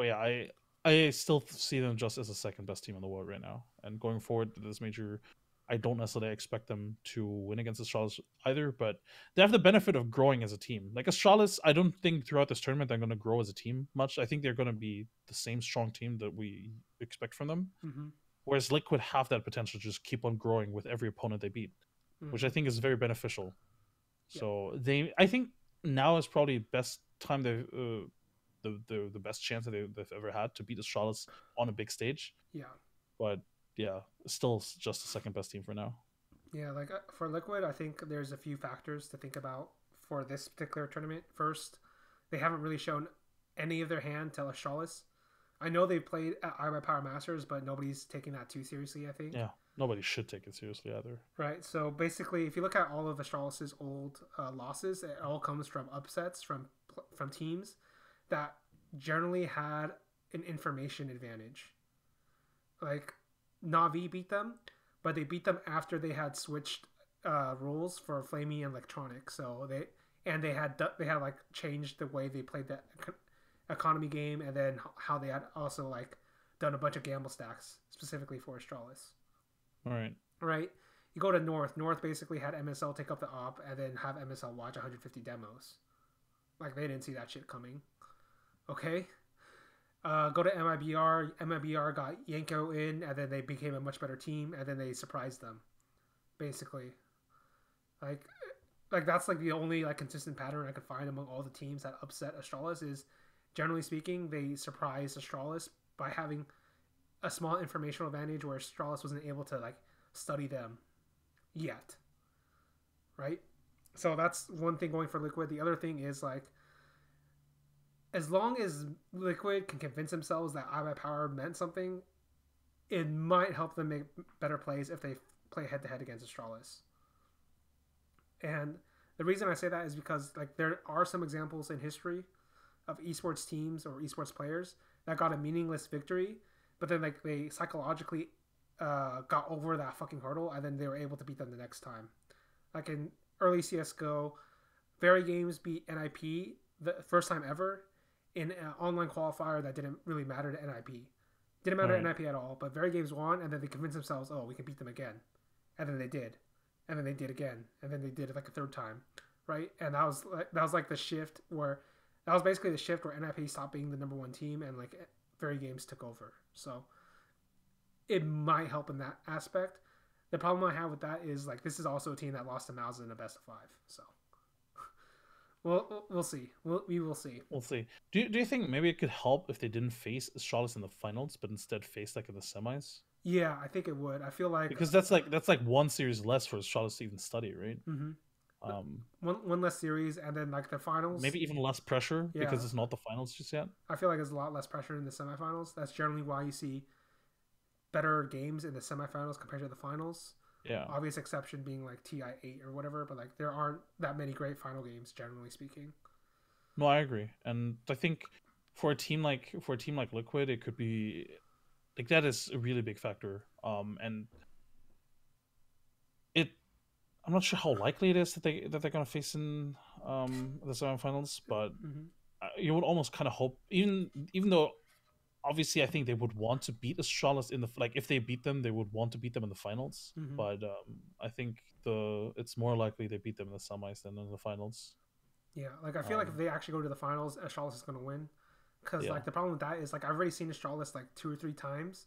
yeah, I still see them just as the second best team in the world right now. And going forward to this major, I don't necessarily expect them to win against Astralis either, but they have the benefit of growing as a team. Like Astralis, I don't think throughout this tournament they're going to grow as a team much. I think they're going to be the same strong team that we expect from them. Whereas Liquid have that potential to just keep on growing with every opponent they beat, which I think is very beneficial. So I think now is probably best time the best chance that they've ever had to beat Astralis on a big stage. Yeah. But yeah, still just the second best team for now. Yeah, like for Liquid, I think there's a few factors to think about for this particular tournament. First, they haven't really shown any of their hand to Astralis. I know they've played at IEM Power Masters, but nobody's taking that too seriously, I think. Yeah, nobody should take it seriously either. Right, so basically, if you look at all of Astralis' old losses, it all comes from upsets from teams that generally had an information advantage. Like, Na'Vi beat them, but they beat them after they had switched rules for Flamey and Electronic. So they had like changed the way they played that economy game, and then how they had also like done a bunch of gamble stacks specifically for Astralis. All right. Right. You go to North. North basically had MSL take up the op and then have MSL watch 150 demos. Like they didn't see that shit coming. Okay. Go to MIBR. MIBR got Yanko in, and then they became a much better team, and then they surprised them, basically. Like that's like the only like consistent pattern I could find among all the teams that upset Astralis is, generally speaking, they surprised Astralis by having a small informational advantage where Astralis wasn't able to like study them yet. Right? So that's one thing going for Liquid. The other thing is like, as long as Liquid can convince themselves that IEM Power meant something, it might help them make better plays if they play head-to-head against Astralis. And the reason I say that is because like there are some examples in history of esports teams or esports players that got a meaningless victory, but then like they psychologically got over that fucking hurdle, and then they were able to beat them the next time. Like in early CSGO, Very Games beat NIP the first time ever in an online qualifier that didn't really matter to NIP. Didn't matter to NIP at all, but Very Games won, and then they convinced themselves, oh, we can beat them again. And then they did. and then they did again, and then they did it like a third time, right? And that was like the shift where that was basically the shift where NIP stopped being the number one team and like Fairy Games took over. So it might help in that aspect. The problem I have with that is like this is also a team that lost to Mausa in a best of 5. So we'll see. We will see. We'll see. Do you think maybe it could help if they didn't face Charlotte in the finals, but instead face like in the semis? Yeah, I think it would. I feel like Because that's like one series less for Charlotte to even study, right? Mm-hmm. One less series, and then like the finals. Maybe even less pressure because it's not the finals just yet. I feel like there's a lot less pressure in the semifinals. That's generally why you see better games in the semifinals compared to the finals. Yeah. Obvious exception being like TI8 or whatever, but like there aren't that many great final games generally speaking. No, I agree, and I think for a team like Liquid, it could be like that is a really big factor. And I'm not sure how likely it is that they're gonna face in the semifinals, but you would almost kind of hope, even though obviously I think they would want to beat Astralis in the like if they beat them, they would want to beat them in the finals. But I think it's more likely they beat them in the semis than in the finals. Yeah, like I feel like if they actually go to the finals, Astralis is gonna win. Because like the problem with that is like I've already seen Astralis like 2 or 3 times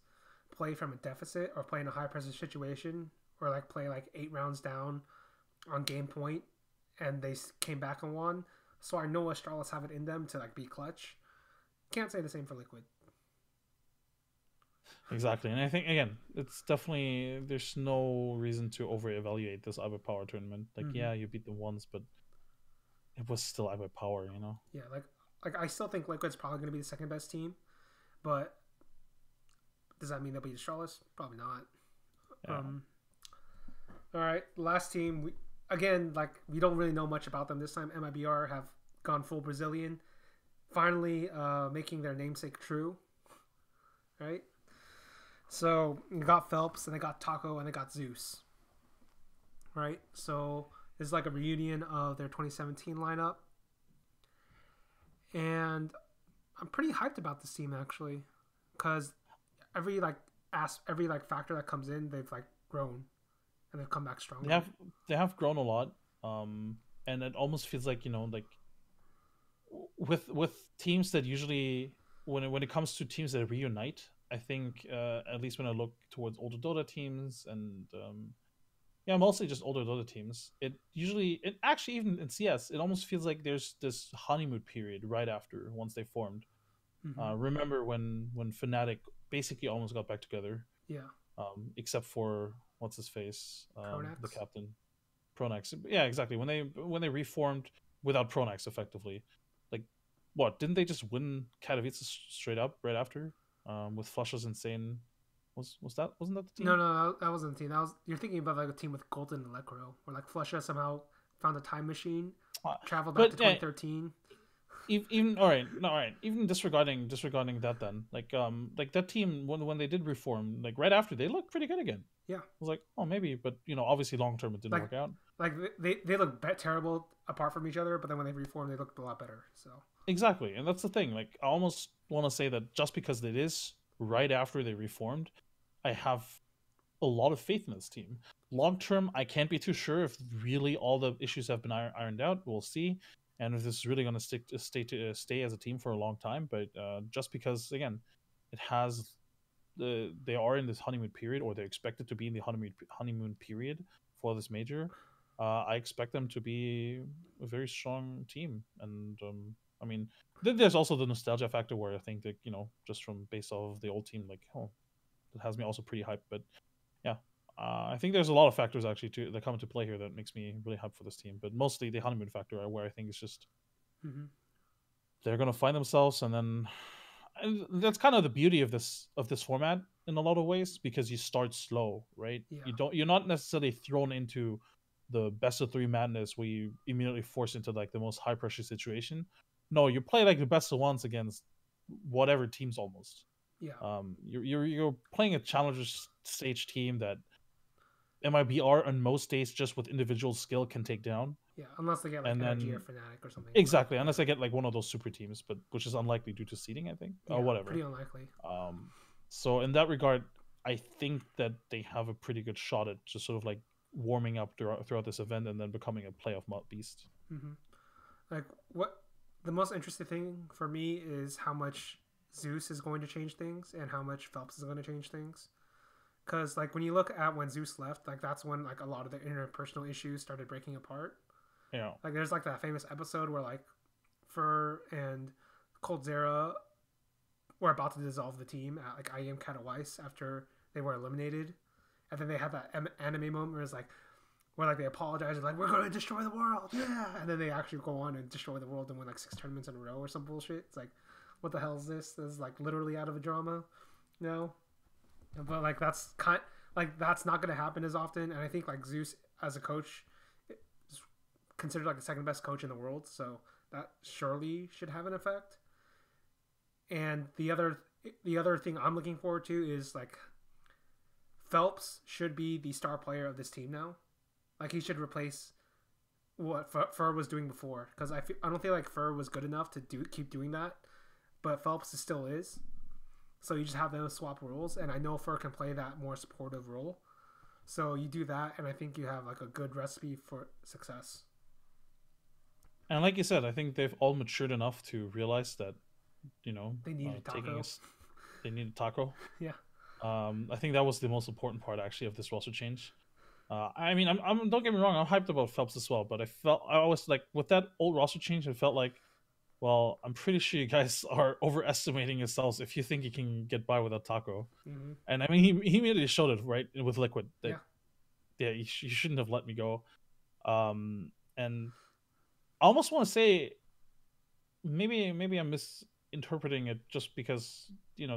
play from a deficit or play in a high pressure situation or like play like 8 rounds down on game point and they came back and won. So I know Astralis have it in them to like be clutch. Can't say the same for Liquid. Exactly, and I think again, it's definitely there's no reason to over-evaluate this IEM Power tournament. Like, yeah, you beat them once, but it was still IEM Power, you know. Yeah, like I still think Liquid's probably going to be the second best team, but does that mean they'll beat Astralis? Probably not. Yeah. All right, last team. We don't really know much about them this time. MIBR have gone full Brazilian, finally making their namesake true. Right. So you got Phelps, and they got Taco, and they got Zeus. Right. So it's like a reunion of their 2017 lineup, and I'm pretty hyped about this team actually, because every factor that comes in, they've like grown, and they've come back stronger. They have grown a lot, and it almost feels like, you know, like with teams that usually when it comes to teams that reunite, I think at least when I look towards older Dota teams and mostly just older Dota teams, it actually even in CS, it almost feels like there's this honeymoon period right after once they formed. Remember when Fnatic basically almost got back together? Yeah. Except for what's his face, the captain, Pronax. Yeah, exactly. When they reformed without Pronax, effectively, like what didn't they just win Katowice straight up right after? With Flusha's Insane, wasn't that the team? No, that wasn't the team. You're thinking about like a team with Golden and Electro, where like Flusha somehow found a time machine, traveled back to 2013. Even even disregarding that, then like that team when they did reform, like right after, they looked pretty good again. Yeah, I was like, oh, maybe, but you know, obviously long term it didn't work out. Like they look terrible apart from each other, but then when they reformed, they looked a lot better. So exactly, and that's the thing. Like, I almost want to say that just because it is right after they reformed, I have a lot of faith in this team. Long term, I can't be too sure if really all the issues have been ironed out. We'll see, and if this is really going to stay as a team for a long time. But just because, again, they are in this honeymoon period, or they're expected to be in the honeymoon period for this major, I expect them to be a very strong team. And I mean, there's also the nostalgia factor where I think that, you know, just from based off of the old team, like, it has me also pretty hyped. But yeah, I think there's a lot of factors actually that come into play here that makes me really hyped for this team. But mostly the honeymoon factor, where I think it's just they're gonna find themselves, and that's kind of the beauty of this format in a lot of ways, because you start slow, right? Yeah. You're not necessarily thrown into the best of 3 madness where you immediately forced into like the most high pressure situation. No, you play like the best of ones against whatever teams almost. Yeah. You're playing a challenger stage team that MIBR on most days just with individual skill can take down. Yeah, unless they get like Energy or Fnatic or something. Exactly, unless they get like one of those super teams, but which is unlikely due to seeding, I think, or whatever. Pretty unlikely. So in that regard, I think that they have a pretty good shot at just sort of like warming up throughout this event and then becoming a playoff beast. Mm-hmm. Like what the most interesting thing for me is how much Zeus is going to change things and how much Phelps is going to change things. Because like when you look at when Zeus left, like that's when like a lot of the interpersonal issues started breaking apart. Yeah. Like there's like that famous episode where like Fur and Coldzera were about to dissolve the team at like IEM Katowice after they were eliminated, and then they had that anime moment where it's like where like they apologize like we're going to destroy the world, yeah, and then they actually go on and destroy the world and win like 6 tournaments in a row or some bullshit. It's like, what the hell is this? This is like literally out of a drama, but like that's that's not going to happen as often, and I think like Zeus as a coach is considered like the second best coach in the world, so that surely should have an effect. And the other thing I'm looking forward to is like Phelps should be the star player of this team now. Like he should replace what Fur was doing before, because I don't feel like Fur was good enough to keep doing that, but Phelps still is. So you just have them swap roles, and I know Fur can play that more supportive role. So you do that, and I think you have like a good recipe for success. And like you said, I think they've all matured enough to realize that, they need a taco. They need a taco. Yeah. I think that was the most important part actually of this roster change. I mean, I'm don't get me wrong, I'm hyped about Phelps as well, but I always like with that old roster change, it felt like, well, I'm pretty sure you guys are overestimating yourselves if you think you can get by without taco. Mm-hmm. And I mean, he immediately showed it right with Liquid. That, yeah, you shouldn't have let me go. And I almost want to say maybe I'm misinterpreting it just because they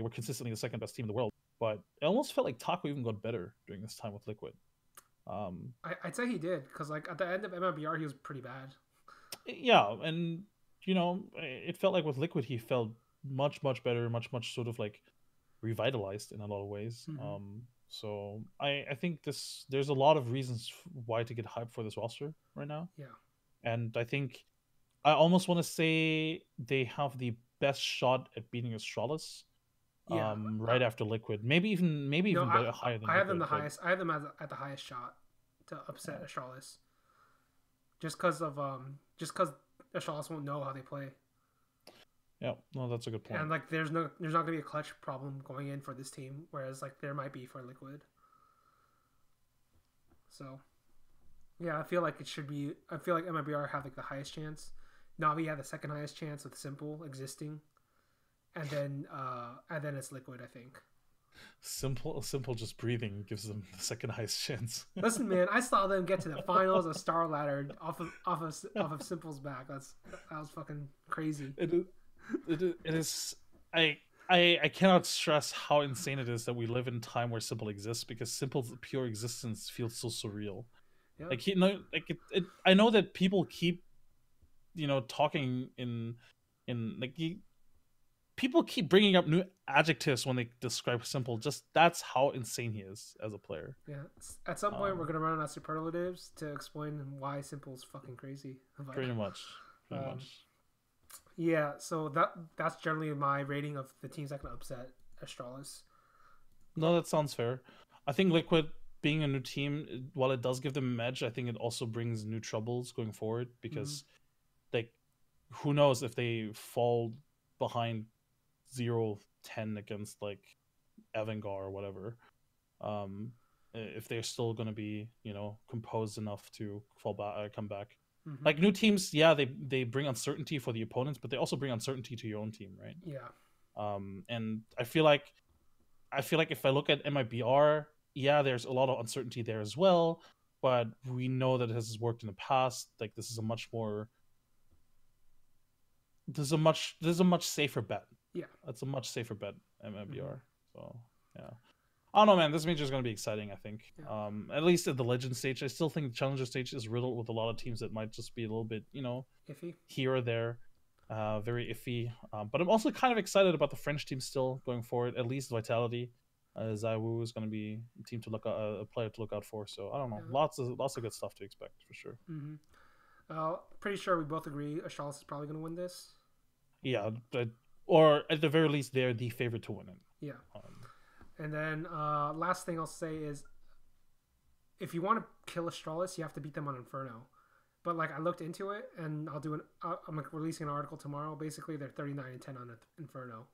were consistently the second best team in the world, but it almost felt like Taco even got better during this time with Liquid. I'd say he did, because like at the end of MLBR he was pretty bad. Yeah, and it felt like with Liquid he felt much better, much sort of like revitalized in a lot of ways. Mm-hmm. So I think there's a lot of reasons why to get hyped for this roster right now. Yeah. And I think I almost want to say they have the best shot at beating Astralis. Yeah. Right after Liquid, maybe even better, higher than I have Liquid, them the highest. I have them at the highest shot to upset Astralis. Just because Astralis won't know how they play. Yeah, no, that's a good point. And like, there's not gonna be a clutch problem going in for this team, whereas like there might be for Liquid. So, yeah, I feel like it should be. I feel like MIBR have like the highest chance. Navi had the second highest chance with Simple existing, and then it's Liquid, I think. Simple just breathing gives them the second highest chance. Listen, man, I saw them get to the finals of Star Ladder off of Simple's back. That was fucking crazy. It is. I cannot stress how insane it is that we live in a time where Simple exists, because Simple's pure existence feels so surreal. Yeah. Like I know that people keep, talking people keep bringing up new adjectives when they describe Simple. Just that's how insane he is as a player. Yeah. At some point, we're gonna run out of superlatives to explain why Simple's fucking crazy. Pretty much. Yeah, so that's generally my rating of the teams that can upset Astralis. No, that sounds fair. I think Liquid being a new team, while it does give them an edge, I think it also brings new troubles going forward, because like, who knows if they fall behind 0-10 against like Avangar or whatever, if they're still going to be composed enough to come back. Mm-hmm. Like, new teams, yeah, they bring uncertainty for the opponents, but they also bring uncertainty to your own team, right? Yeah. And I feel like if I look at MIBR, yeah, there's a lot of uncertainty there as well, but we know that it has worked in the past. Like, this is a much safer bet. Yeah, that's a much safer bet, MIBR. Mm-hmm. So yeah, I don't know, man. This major is going to be exciting, I think. Yeah. At least at the Legend stage. I still think the Challenger stage is riddled with a lot of teams that might just be a little bit, iffy here or there, very iffy. But I'm also kind of excited about the French team still going forward. At least Vitality, Zaiwu is going to be a team to a player to look out for. So I don't know, lots of good stuff to expect for sure. Mm-hmm. Pretty sure we both agree Astralis is probably going to win this. Yeah, or at the very least, they're the favorite to win it. Yeah. And then last thing I'll say is if you want to kill Astralis, you have to beat them on Inferno. But like I looked into it, and I'm like releasing an article tomorrow. Basically, they're 39-10 on Inferno.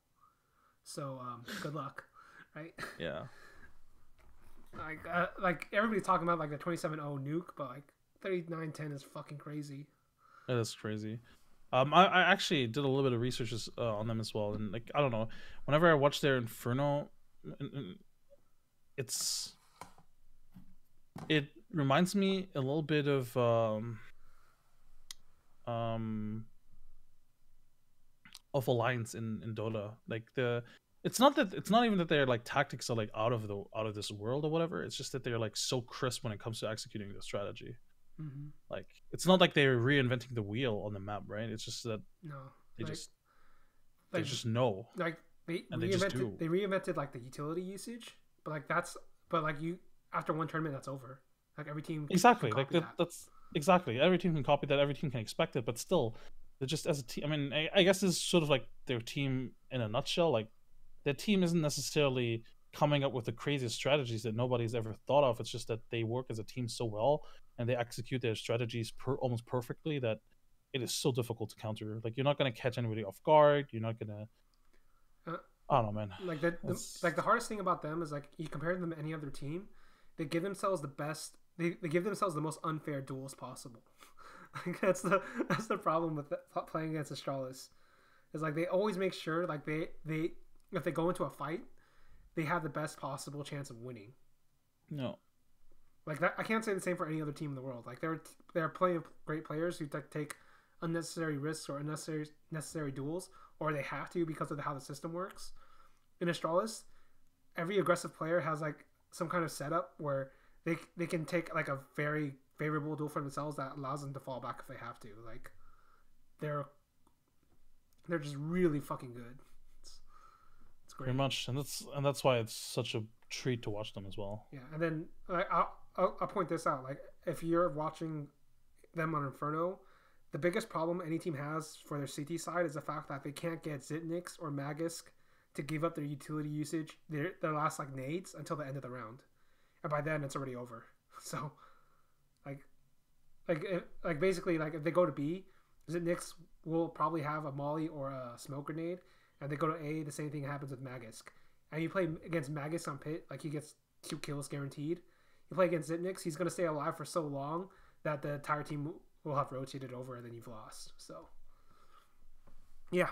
So good luck, right? Yeah. Like everybody's talking about like the 27-0 nuke, but like 39-10 is fucking crazy. That is crazy. I actually did a little bit of research on them as well, and like I don't know, whenever I watch their Inferno, it reminds me a little bit of Alliance in Dota. Like it's not even that their like tactics are like out of this world or whatever. It's just that they're like so crisp when it comes to executing the strategy. Mm-hmm. Like it's not like they're reinventing the wheel on the map, right? It's just that they just know. Like they reinvented like the utility usage, but you after one tournament that's over. Like every team exactly like that's exactly every team can copy that. Every team can expect it, but still, they're just as a team. I mean, I guess this is sort of like their team in a nutshell. Like their team isn't necessarily coming up with the craziest strategies that nobody's ever thought of. It's just that they work as a team so well and they execute their strategies almost perfectly that it is so difficult to counter. Like you're not going to catch anybody off guard. You're not going to. I don't know, man. Like the hardest thing about them is like you compare them to any other team, they give themselves the best. They give themselves the most unfair duels possible. Like that's the problem with playing against Astralis. Is like they always make sure like they if they go into a fight, they have the best possible chance of winning. No. Like that, I can't say the same for any other team in the world. Like there are plenty of great players who take unnecessary risks or necessary duels, or they have to because of how the system works. In Astralis, every aggressive player has like some kind of setup where they can take like a very favorable duel for themselves that allows them to fall back if they have to. Like they're just really fucking good. It's great. Very much, and that's why it's such a treat to watch them as well. Yeah, and then I'll point this out. Like if you're watching them on Inferno, the biggest problem any team has for their CT side is the fact that they can't get Zitnix or Magisk to give up their utility usage, their last like nades until the end of the round, and by then it's already over. So, like basically like if they go to B, Zitnix will probably have a molly or a smoke grenade, and they go to A, the same thing happens with Magisk. And you play against Magisk on pit, like he gets 2 kills guaranteed. You play against Zitnix, he's gonna stay alive for so long that the entire team will have rotated over, and then you've lost. So, yeah.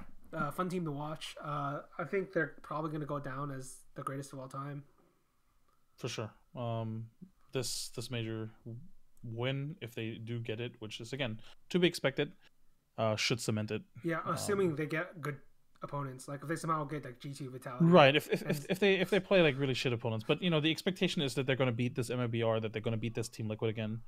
Fun team to watch. I think they're probably going to go down as the greatest of all time. For sure. This major win, if they do get it, which is again to be expected, should cement it. Yeah, assuming they get good opponents. Like if they somehow get like G2 Vitality. Right. If they play like really shit opponents, but the expectation is that they're going to beat this MIBR, that they're going to beat this Team Liquid again.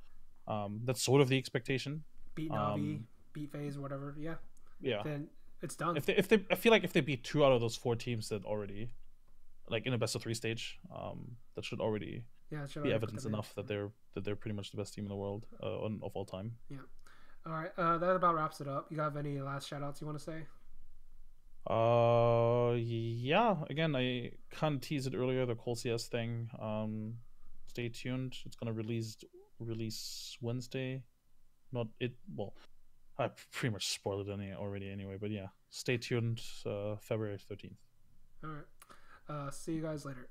That's sort of the expectation. Beat Navi, beat FaZe, whatever. Yeah. Yeah. Then it's done. If they, I feel like if they beat 2 out of those 4 teams that already, like in a best of 3 stage, that should already be evidence enough that they're pretty much the best team in the world of all time. Yeah. All right. That about wraps it up. You have any last shout outs you want to say? Yeah. Again, I kind of teased it earlier, the Cole CS thing. Stay tuned. It's gonna release Wednesday. I pretty much spoiled it already anyway, but yeah, stay tuned. February 13th. All right. See you guys later.